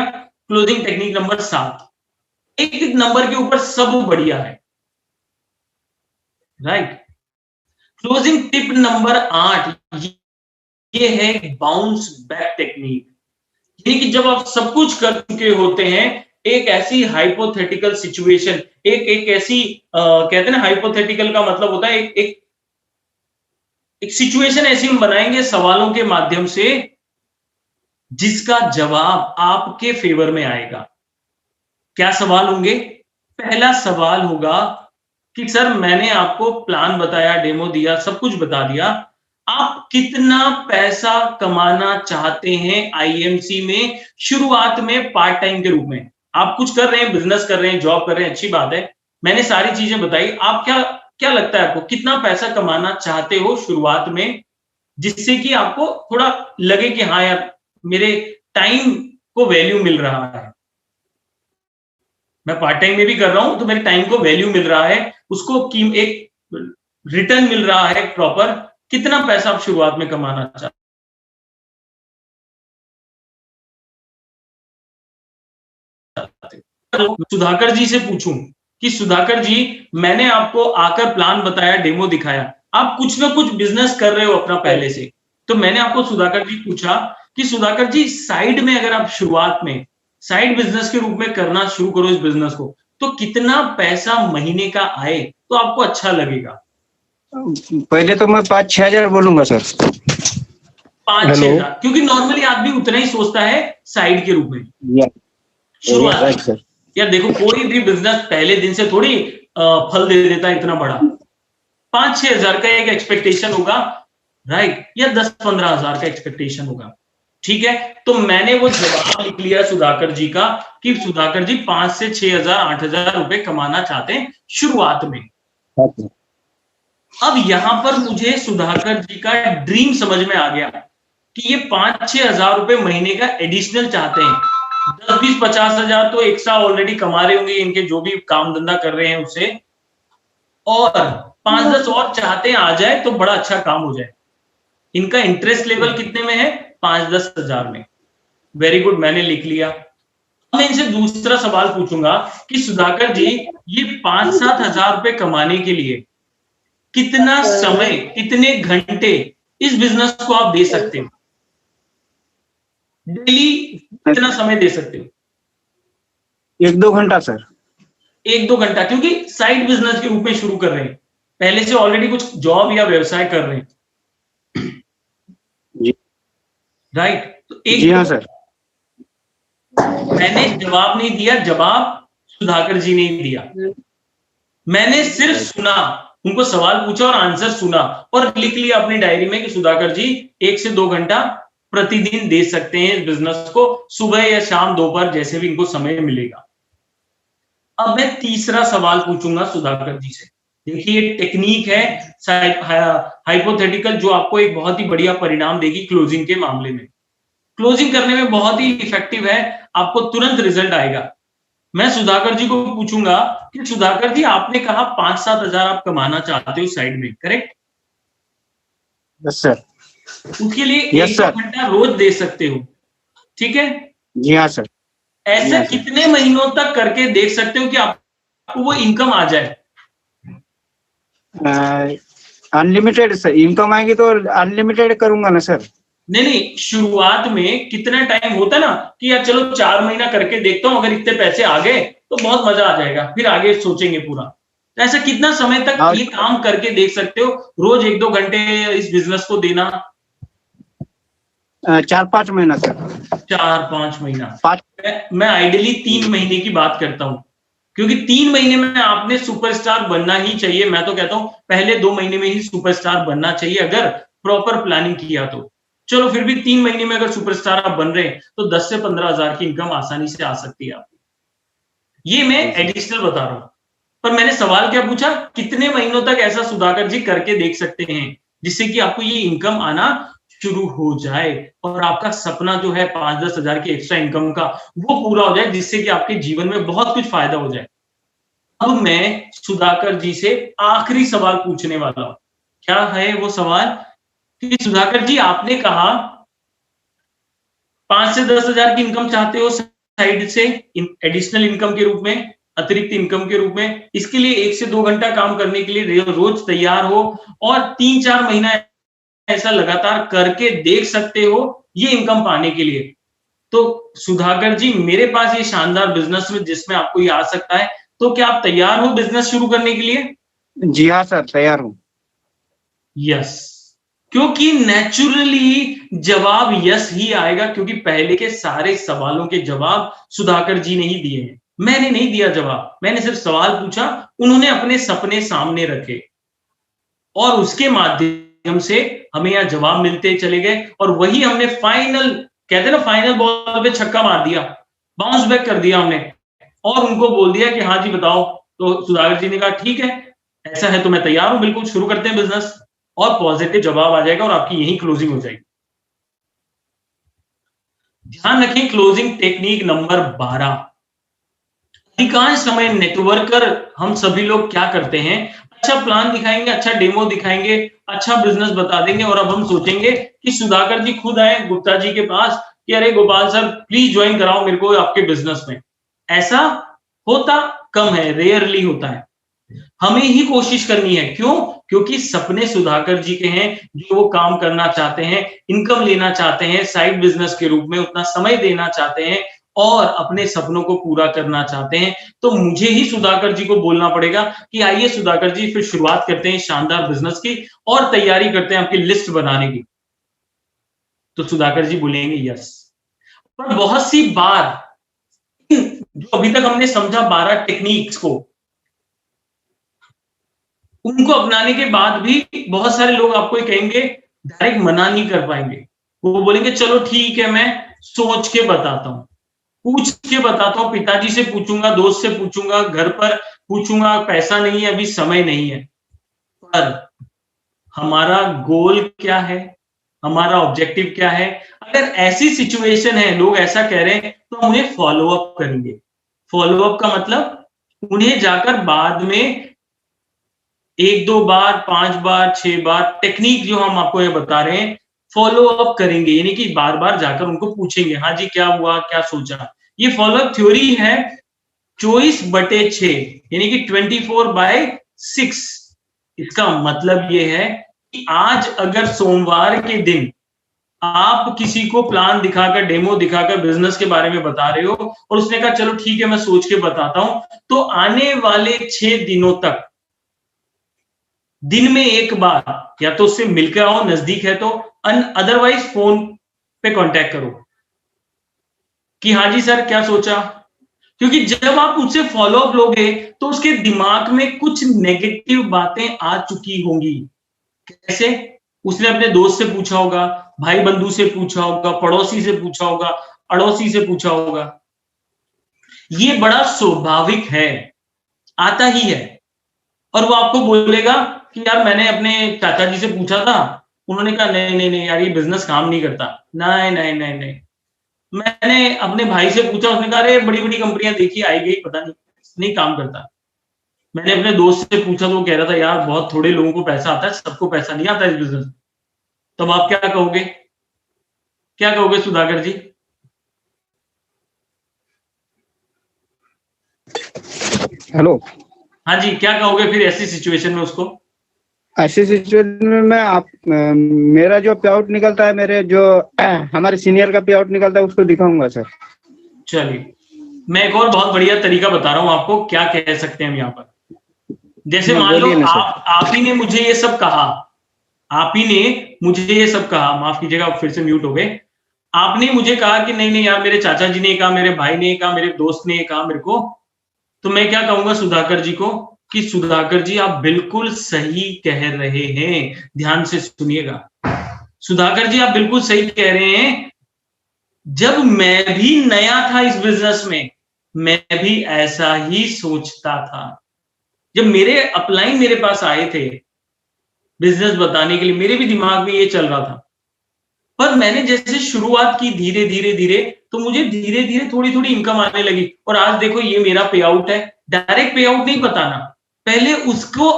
क्लोजिंग टेक्निक नंबर 7। एक नंबर के ऊपर सब बढ़िया है, राइट। क्लोजिंग टिप नंबर 8 ये है बाउंस बैक टेक्निक, यानी कि जब आप सब कुछ कर चुके होते हैं, एक ऐसी हाइपोथेटिकल सिचुएशन, एक ऐसी कहते हैं ना, हाइपोथेटिकल का मतलब होता है एक सिचुएशन ऐसी हम बनाएंगे सवालों के माध्यम से, जिसका जवाब आपके फेवर में आएगा। क्या सवाल होंगे? पहला सवाल होगा कि सर मैंने आपको प्लान बताया, डेमो दिया, सब कुछ बता दिया, आप कितना पैसा कमाना चाहते हैं आईएमसी में शुरुआत में पार्ट टाइम के रूप में? आप कुछ कर रहे हैं, बिजनेस कर रहे हैं, जॉब कर रहे हैं, अच्छी बात है, मैंने सारी चीजें बताई। आप क्या लगता है आपको कितना पैसा कमाना चाहते हो शुरुआत में, जिससे कि आपको थोड़ा लगे कि हाँ यार मेरे टाइम को वैल्यू मिल रहा है, मैं पार्ट टाइम में भी कर रहा हूं तो मेरे टाइम को वैल्यू मिल रहा है, उसको एक रिटर्न मिल रहा है प्रॉपर, कितना पैसा आप शुरुआत में कमाना चाहते हैं? सुधाकर जी से पूछूं कि सुधाकर जी, मैंने आपको आकर प्लान बताया, डेमो दिखाया, आप कुछ ना कुछ बिजनेस कर रहे हो अपना पहले से, तो मैंने आपको सुधाकर जी पूछा कि सुधाकर जी साइड में अगर आप शुरुआत में साइड बिजनेस के रूप में करना शुरू करो इस बिजनेस को, तो कितना पैसा महीने का आए तो आपको अच्छा लगेगा? पहले तो मैं 5-6 हजार बोलूंगा सर। 5-6 हजार, क्योंकि नॉर्मली आदमी उतना ही सोचता है साइड के रूप में शुरुआत में। यार देखो, कोई भी बिजनेस पहले दिन से थोड़ी फल दे देता है इतना बड़ा। 5-6 हजार का एक एक्सपेक्टेशन होगा, राइट, या 10-15 हजार का एक्सपेक्टेशन होगा, ठीक है। तो मैंने वो जवाब लिख लिया सुधाकर जी का कि सुधाकर जी 5 से 6 हजार 8 हजार रुपए कमाना चाहते हैं शुरुआत में। अब यहां पर मुझे सुधाकर जी का ड्रीम समझ में आ गया कि ये 5-6 हजार रुपए महीने का एडिशनल चाहते हैं। 10-20-50 हजार तो एक साल ऑलरेडी कमा रहे होंगे, इनके जो भी काम धंधा कर रहे हैं उससे, और 5-10 और चाहते हैं आ जाए तो बड़ा अच्छा काम हो जाए। इनका इंटरेस्ट लेवल कितने में है? 5-10 हजार में। वेरी गुड, मैंने लिख लिया। मैं इनसे दूसरा सवाल पूछूंगा कि सुधाकर जी, ये 5-7 हजार रुपए कमाने के लिए कितना समय, कितने घंटे इस बिजनेस को आप दे सकते हो? डेली कितना समय दे सकते हो? 1-2 घंटा सर। 1-2 घंटा, क्योंकि साइड बिजनेस के रूप में शुरू कर रहे हैं, पहले से ऑलरेडी कुछ जॉब या व्यवसाय कर रहे हैं, राइट। तो जी हाँ सर। मैंने जवाब नहीं दिया, जवाब सुधाकर जी ने दिया। मैंने सिर्फ सुना, उनको सवाल पूछा और आंसर सुना और लिख लिया अपनी डायरी में कि सुधाकर जी 1 से 2 घंटा प्रतिदिन दे सकते हैं इस बिजनेस को, सुबह या शाम, दोपहर, जैसे भी इनको समय मिलेगा। अब मैं तीसरा सवाल पूछूंगा सुधाकर जी से। देखिए, ये टेक्निक है हाइपोथेटिकल, जो आपको एक बहुत ही बढ़िया परिणाम देगी क्लोजिंग के मामले में। क्लोजिंग करने में बहुत ही इफेक्टिव है, आपको तुरंत रिजल्ट आएगा। मैं सुधाकर जी को पूछूंगा कि सुधाकर जी, आपने कहा 5-7 हजार आप कमाना चाहते हो साइड में, करेक्ट? Yes sir. उसके लिए Yes, 1-2 घंटा रोज दे सकते हो, ठीक है? जी हाँ सर। ऐसे कितने महीनों तक करके देख सकते हो कि आपको वो इनकम आ जाए? अनलिमिटेड सर, इनकम आएगी तो अनलिमिटेड करूंगा ना सर। नहीं, शुरुआत में कितना टाइम होता ना कि यार चलो 4 महीना करके देखता हूं, अगर इतने पैसे आ गए तो बहुत मजा आ जाएगा, फिर आगे सोचेंगे पूरा। तो ऐसा कितना समय तक ये काम करके देख सकते हो, रोज 1-2 घंटे इस बिजनेस को देना? 4-5 महीना सर। 4-5 महीना। मैं आइडियली 3 महीने की बात करता हूं, क्योंकि 3 महीने में आपने सुपरस्टार बनना ही चाहिए। मैं तो कहता हूं पहले 2 महीने में ही सुपरस्टार बनना चाहिए, अगर प्रॉपर प्लानिंग किया तो। चलो फिर भी 3 महीने में अगर सुपरस्टार आप बन रहे हैं तो 10 से 15 हजार की इनकम आसानी से आ सकती है आपकी। ये मैं एडिशनल बता रहा हूं, पर मैंने सवाल क्या पूछा, कितने महीनों तक ऐसा सुधाकर जी करके देख सकते हैं जिससे कि आपको ये इनकम आना शुरू हो जाए और आपका सपना जो है 5-10 हजार की एक्स्ट्रा इनकम का, वो पूरा हो जाए, जिससे कि आपके जीवन में बहुत कुछ फायदा हो जाए। अब मैं सुधाकर जी से आखिरी सवाल पूछने वाला हूं। क्या है वो सवाल कि सुधाकर जी, आपने कहा 5 से 10 हजार की इनकम चाहते हो साइड से, एडिशनल इनकम के रूप में, अतिरिक्त इनकम के रूप में। इसके लिए 1 से 2 घंटा काम करने के लिए रोज तैयार हो और 3-4 महीना ऐसा लगातार करके देख सकते हो ये इनकम पाने के लिए। तो सुधाकर जी, मेरे पास ये शानदार बिजनेस में जिसमें आपको ये आ सकता है, तो क्या आप तैयार हो बिजनेस शुरू करने के लिए? जी हाँ सर, तैयार हूँ। यस, क्योंकि नेचुरली जवाब यस ही आएगा, क्योंकि पहले के सारे सवालों के जवाब सुधाकर जी ने ही दिए हैं, मैंने नहीं दिया जवाब। मैंने सिर्फ सवाल पूछा, उन्होंने अपने सपने सामने रखे और उसके माध्यम से हमें यहाँ जवाब मिलते चले गए, और वही हमने फाइनल, कहते ना फाइनल बॉल पे छक्का मार दिया, बाउंस बैक कर दिया हमने और उनको बोल दिया कि हाँ जी बताओ। तो सुधाकर जी ने कहा ठीक है, ऐसा है तो मैं तैयार हूं, बिल्कुल शुरू करते हैं बिजनेस, और पॉजिटिव जवाब आ जाएगा और आपकी यही क्लोजिंग हो जाएगी। ध्यान रखें, क्लोजिंग टेक्निक नंबर 12। अधिकांश समय नेटवर्कर हम सभी लोग क्या करते हैं, अच्छा प्लान दिखाएंगे, अच्छा डेमो दिखाएंगे, अच्छा बिजनेस बता देंगे, और अब हम सोचेंगे कि सुधाकर जी खुद आए गुप्ता जी के पास कि अरे गोपाल सर प्लीज ज्वाइन कराओ मेरे को आपके बिजनेस में। ऐसा होता कम है, रेयरली होता है। हमें ही कोशिश करनी है। क्यों? क्योंकि सपने सुधाकर जी के हैं, जो वो काम करना चाहते हैं, इनकम लेना चाहते हैं साइड बिजनेस के रूप में, उतना समय देना चाहते हैं और अपने सपनों को पूरा करना चाहते हैं। तो मुझे ही सुधाकर जी को बोलना पड़ेगा कि आइए सुधाकर जी फिर शुरुआत करते हैं शानदार बिजनेस की और तैयारी करते हैं आपकी लिस्ट बनाने की। तो सुधाकर जी बोलेंगे यस। पर बहुत सी बार जो अभी तक हमने समझा 12 टेक्निक्स को, उनको अपनाने के बाद भी बहुत सारे लोग आपको कहेंगे, डायरेक्ट मना नहीं कर पाएंगे। वो बोलेंगे चलो ठीक है मैं सोच के बताता हूं, पूछ के बताता हूं, पिताजी से पूछूंगा, दोस्त से पूछूंगा, घर पर पूछूंगा, पैसा नहीं है अभी, समय नहीं है। पर हमारा गोल क्या है, हमारा ऑब्जेक्टिव क्या है? अगर ऐसी सिचुएशन है, लोग ऐसा कह रहे हैं, तो हम उन्हें फॉलो अप करेंगे। फॉलो अप का मतलब उन्हें जाकर बाद में 1-2 बार, 5 बार, 6 बार टेक्निक जो हम आपको ये बता रहे हैं फॉलो अप करेंगे, यानी कि बार बार जाकर उनको पूछेंगे, हाँ जी क्या हुआ, क्या सोचा। ये फॉलो अप थ्योरी है 24/6, यानी कि 24/6। इसका मतलब ये है कि आज अगर सोमवार के दिन आप किसी को प्लान दिखाकर, डेमो दिखाकर बिजनेस के बारे में बता रहे हो और उसने कहा चलो ठीक है मैं सोच के बताता हूं, तो आने वाले 6 दिनों तक दिन में एक बार या तो उससे मिलकर आओ, नजदीक है तो, अदरवाइज फोन पे कांटेक्ट करो कि हाँ जी सर क्या सोचा। क्योंकि जब आप उससे फॉलो अप लोगे तो उसके दिमाग में कुछ नेगेटिव बातें आ चुकी होंगी। कैसे? उसने अपने दोस्त से पूछा होगा, भाई बंधु से पूछा होगा, पड़ोसी से पूछा होगा, अड़ोसी से पूछा होगा। ये बड़ा स्वाभाविक है, आता ही है। और वो आपको बोलेगा कि यार मैंने अपने चाचा जी से पूछा था, उन्होंने कहा नहीं नहीं नहीं यार ये बिजनेस काम नहीं करता। नहीं नहीं नहीं नहीं। मैंने अपने भाई से पूछा, उसने कहा अरे बड़ी बड़ी कंपनियां देखी आई गई, पता नहीं काम करता। मैंने अपने दोस्त से पूछा तो वो कह रहा था यार बहुत थोड़े लोगों को पैसा आता है, सबको पैसा नहीं आता इस बिजनेस। तब आप क्या कहोगे? क्या कहोगे सुधाकर जी? हेलो। हाँ जी, क्या कहोगे फिर ऐसी सिचुएशन में उसको? ऐसी सिचुएशन में मैं मेरा जो पे आउट निकलता है, मेरे जो हमारे सीनियर का पे आउट निकलता है उसको दिखाऊंगा सर। चलिए मैं एक और बहुत बढ़िया तरीका बता रहा हूं आपको, क्या कह सकते हैं हम यहाँ पर। जैसे मान लो आप ही ने मुझे ये सब कहा, आप ही ने मुझे ये सब कहा, माफ कीजिएगा फिर से म्यूट हो गए। आपने मुझे कहा कि नहीं नहीं यार मेरे चाचा जी ने कहा, मेरे भाई ने कहा, मेरे दोस्त ने कहा मेरे को, तो मैं क्या कहूंगा सुधाकर जी को कि सुधाकर जी आप बिल्कुल सही कह रहे हैं, ध्यान से सुनिएगा। सुधाकर जी आप बिल्कुल सही कह रहे हैं, जब मैं भी नया था इस बिजनेस में मैं भी ऐसा ही सोचता था। जब मेरे अपलाइन मेरे पास आए थे बिजनेस बताने के लिए, मेरे भी दिमाग में ये चल रहा था। पर मैंने जैसे शुरुआत की धीरे धीरे धीरे, तो मुझे धीरे धीरे थोड़ी थोड़ी इनकम आने लगी। और आज देखो ये मेरा पे आउट है। डायरेक्ट पे आउट नहीं बताना, पहले उसको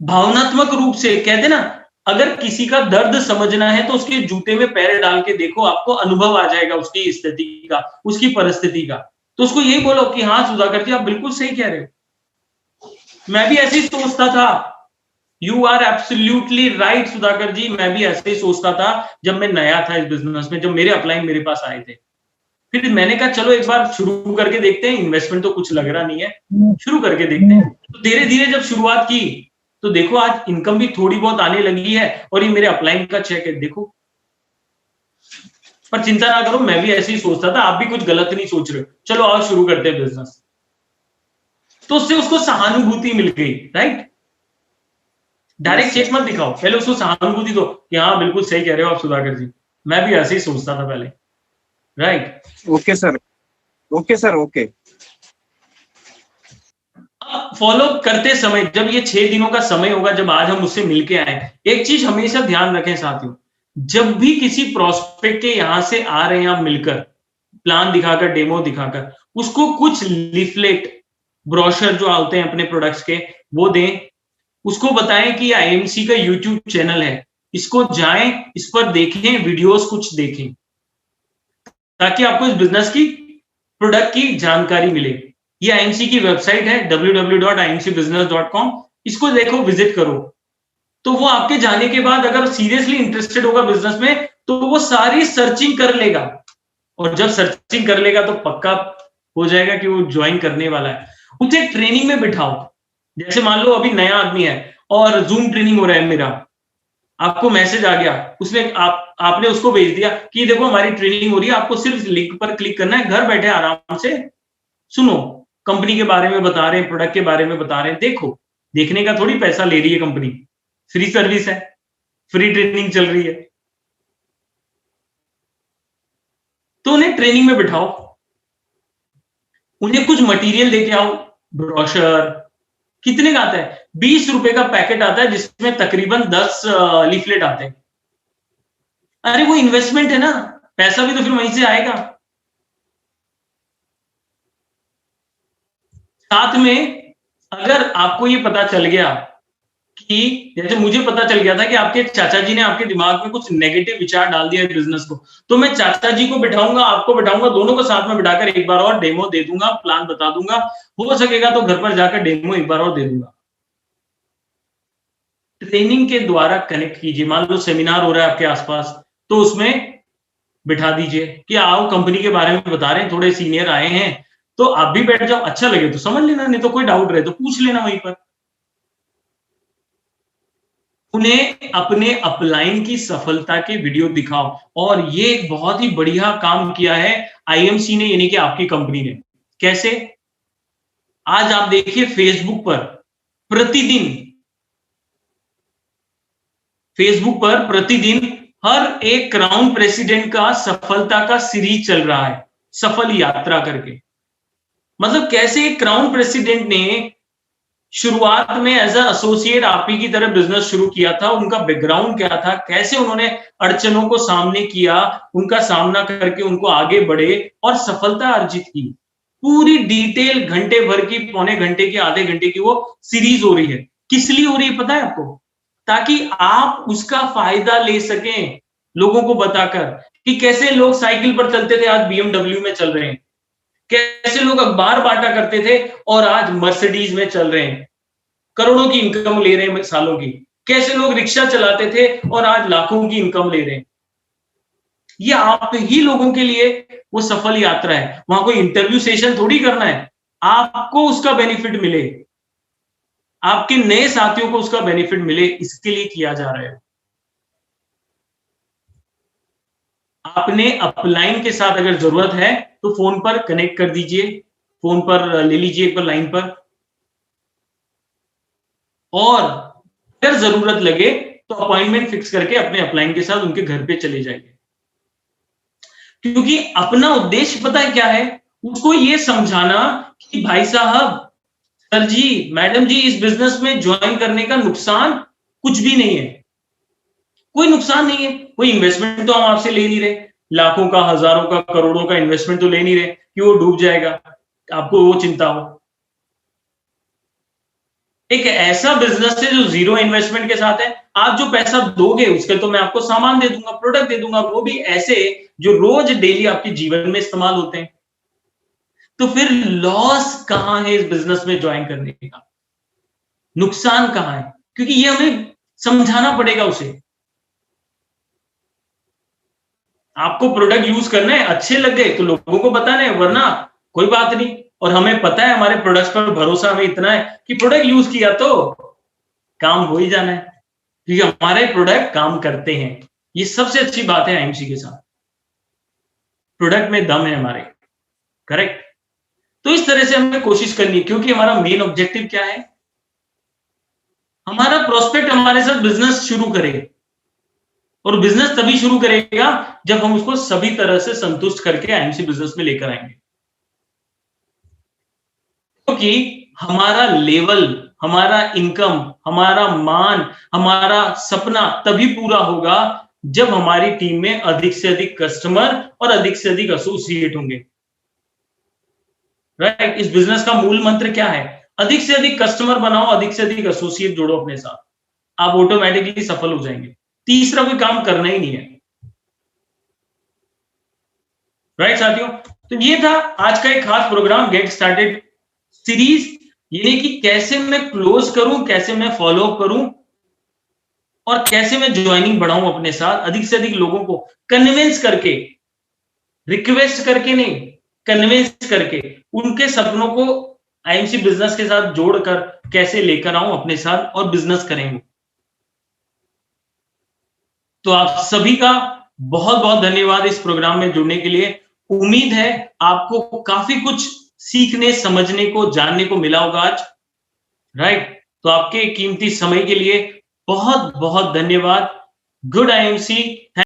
भावनात्मक रूप से कहते ना, अगर किसी का दर्द समझना है तो उसके जूते में पैर डाल के देखो, आपको अनुभव आ जाएगा उसकी स्थिति का, उसकी परिस्थिति का। तो उसको यही बोलो कि हाँ सुधाकर जी आप बिल्कुल सही कह रहे हो, मैं भी ऐसे ही सोचता था। You are absolutely right Sudhakar ji, मैं भी ऐसे ही सोचता था जब मैं नया था इस बिजनेस में, जब मेरे अपलाइन मेरे पास आए थे। फिर मैंने कहा चलो एक बार शुरू करके देखते हैं, इन्वेस्टमेंट तो कुछ लग रहा नहीं है, शुरू करके देखते हैं। तो धीरे धीरे जब शुरुआत की तो देखो आज इनकम भी थोड़ी बहुत आने लगी है, और ये मेरे अपलाइन का चेक है देखो। पर चिंता ना करो, मैं भी ऐसे ही सोचता था, आप भी कुछ गलत नहीं सोच रहे हो। चलो आओ शुरू करते हैं बिजनेस। तो उससे उसको सहानुभूति मिल गई, राइट? डायरेक्ट चेक मत दिखाओ, पहले उसको सहानुभूति दो कि हाँ बिल्कुल सही कह रहे हो आप सुधाकर जी, मैं भी ऐसे ही सोचता था पहले, right? Okay sir, okay sir, okay. Follow करते समय जब ये 6 दिनों का समय होगा, जब आज हम उससे मिलके आए, एक चीज हमेशा ध्यान रखें साथियों, जब भी किसी प्रोस्पेक्ट के यहां से आ रहे हैं आप मिलकर, प्लान दिखाकर, डेमो दिखाकर, उसको कुछ लिफलेट ब्रोशर जो आते हैं अपने प्रोडक्ट्स के वो दें, उसको बताएं कि आईएमसी का यूट्यूब चैनल है, इसको जाएं, इस पर देखें, वीडियोस कुछ देखें, ताकि आपको इस बिजनेस की प्रोडक्ट की जानकारी मिले। ये आईएमसी की वेबसाइट है www.imcbusiness.com, इसको देखो, विजिट करो। तो वो आपके जाने के बाद अगर सीरियसली इंटरेस्टेड होगा बिजनेस में तो वो सारी सर्चिंग कर लेगा, और जब सर्चिंग कर लेगा तो पक्का हो जाएगा कि वो ज्वाइन करने वाला है। उसे ट्रेनिंग में बिठाओ। जैसे मान लो अभी नया आदमी है और जूम ट्रेनिंग हो रहा है मेरा, आपको मैसेज आ गया, उसने आपने उसको भेज दिया कि देखो हमारी ट्रेनिंग हो रही है, आपको सिर्फ लिंक पर क्लिक करना है, घर बैठे आराम से सुनो, कंपनी के बारे में बता रहे हैं, प्रोडक्ट के बारे में बता रहे हैं, देखो। देखने का थोड़ी पैसा ले रही है कंपनी, फ्री सर्विस है, फ्री ट्रेनिंग चल रही है। तो उन्हें ट्रेनिंग में बिठाओ, उन्हें कुछ मटेरियल देके आओ, ब्रोशर। कितने का आता है? 20 रुपए का पैकेट आता है जिसमें तकरीबन 10 लीफलेट आते हैं। अरे वो इन्वेस्टमेंट है ना, पैसा भी तो फिर वहीं से आएगा। साथ में अगर आपको ये पता चल गया कि जैसे मुझे पता चल गया था कि आपके चाचा जी ने आपके दिमाग में कुछ नेगेटिव विचार डाल दिया है बिजनेस को, तो मैं चाचा जी को बिठाऊंगा, आपको बिठाऊंगा, दोनों को साथ में बिठाकर एक बार और डेमो दे दूंगा, प्लान बता दूंगा। हो सकेगा तो घर पर जाकर डेमो एक बार और दे दूंगा। ट्रेनिंग के द्वारा कनेक्ट कीजिए। मान लो सेमिनार हो रहा है आपके आसपास, तो उसमें बिठा दीजिए कि आओ कंपनी के बारे में बता रहे हैं, थोड़े सीनियर आए हैं, तो आप भी बैठ जाओ। अच्छा लगे तो समझ लेना, नहीं तो कोई डाउट रहे तो पूछ लेना वहीं पर। उन्हें अपने अपलाइन की सफलता के वीडियो दिखाओ। और ये एक बहुत ही बढ़िया काम किया है आईएमसी ने, यानी कि आपकी कंपनी ने। कैसे? आज आप देखिए फेसबुक पर प्रतिदिन हर एक क्राउन प्रेसिडेंट का सफलता का सीरीज चल रहा है, सफल यात्रा करके। मतलब कैसे एक क्राउन प्रेसिडेंट ने शुरुआत में एज अ एसोसिएट आप ही की तरह बिजनेस शुरू किया था, उनका बैकग्राउंड क्या था, कैसे उन्होंने अड़चनों को सामने किया, उनका सामना करके उनको आगे बढ़े और सफलता अर्जित की। पूरी डिटेल घंटे भर की, पौने घंटे की, आधे घंटे की वो सीरीज हो रही है। किस लिए हो रही है पता है आपको? ताकि आप उसका फायदा ले सकें, लोगों को बताकर कि कैसे लोग साइकिल पर चलते थे आज बीएमडब्ल्यू में चल रहे हैं, कैसे लोग अखबार बांटा करते थे और आज मर्सिडीज में चल रहे हैं, करोड़ों की इनकम ले रहे हैं सालों की। कैसे लोग रिक्शा चलाते थे और आज लाखों की इनकम ले रहे हैं। ये आप ही लोगों के लिए वो सफल यात्रा है। वहां कोई इंटरव्यू सेशन थोड़ी करना है, आपको उसका बेनिफिट मिले, आपके नए साथियों को उसका बेनिफिट मिले, इसके लिए किया जा रहा है। आपने अपलाइन के साथ अगर जरूरत है तो फोन पर कनेक्ट कर दीजिए, फोन पर ले लीजिए एक बार लाइन पर, और अगर जरूरत लगे तो अपॉइंटमेंट फिक्स करके अपने अपलाइन के साथ उनके घर पे चले जाइए। क्योंकि अपना उद्देश्य पता है क्या है? उसको ये समझाना कि भाई साहब, सर जी, मैडम जी, इस बिजनेस में ज्वाइन करने का नुकसान कुछ भी नहीं है, कोई नुकसान नहीं है। कोई इन्वेस्टमेंट तो हम आपसे ले नहीं रहे, लाखों का, हजारों का, करोड़ों का इन्वेस्टमेंट तो ले नहीं रहे कि वो डूब जाएगा, आपको वो चिंता हो। एक ऐसा बिजनेस है जो जीरो इन्वेस्टमेंट के साथ है। आप जो पैसा दोगे उसके तो मैं आपको सामान दे दूंगा, प्रोडक्ट दे दूंगा, वो भी ऐसे जो रोज डेली आपके जीवन में इस्तेमाल होते हैं। तो फिर लॉस कहां है इस बिजनेस में ज्वाइन करने का? नुकसान कहां है? क्योंकि ये हमें समझाना पड़ेगा उसे। आपको प्रोडक्ट यूज करना है, अच्छे लग गए तो लोगों को बताना है, वरना कोई बात नहीं। और हमें पता है, हमारे प्रोडक्ट्स पर भरोसा हमें इतना है कि प्रोडक्ट यूज किया तो काम हो ही जाना है, क्योंकि हमारे प्रोडक्ट काम करते हैं। ये सबसे अच्छी बात है आईएमसी के साथ, प्रोडक्ट में दम है हमारे। करेक्ट? तो इस तरह से हमें कोशिश करनी है, क्योंकि हमारा मेन ऑब्जेक्टिव क्या है? हमारा प्रोस्पेक्ट हमारे साथ बिजनेस शुरू करे, और बिजनेस तभी शुरू करेगा जब हम उसको सभी तरह से संतुष्ट करके आईएमसी बिजनेस में लेकर आएंगे। क्योंकि हमारा लेवल, हमारा इनकम, हमारा मान, हमारा सपना तभी पूरा होगा जब हमारी टीम में अधिक से अधिक कस्टमर और अधिक से अधिक एसोसिएट होंगे। राइट। इस बिजनेस का मूल मंत्र क्या है? अधिक से अधिक कस्टमर बनाओ, अधिक से अधिक एसोसिएट जोड़ो अपने साथ, आप ऑटोमेटिकली सफल हो जाएंगे। तीसरा कोई काम करना ही नहीं है। राइट साथियों, तो ये था आज का एक खास प्रोग्राम गेट स्टार्टेड सीरीज, यानी कि कैसे मैं क्लोज करूं, कैसे मैं फॉलो अप करूं और कैसे मैं ज्वाइनिंग बढ़ाऊं अपने साथ, अधिक से अधिक लोगों को कन्विंस करके, रिक्वेस्ट करके नहीं, कन्विंस करके उनके सपनों को आईएमसी बिजनेस के साथ जोड़कर कैसे लेकर आऊं अपने साथ और बिजनेस करेंगे। तो आप सभी का बहुत बहुत धन्यवाद इस प्रोग्राम में जुड़ने के लिए। उम्मीद है आपको काफी कुछ सीखने, समझने को, जानने को मिला होगा आज। राइट, तो आपके कीमती समय के लिए बहुत बहुत धन्यवाद। Good IMC.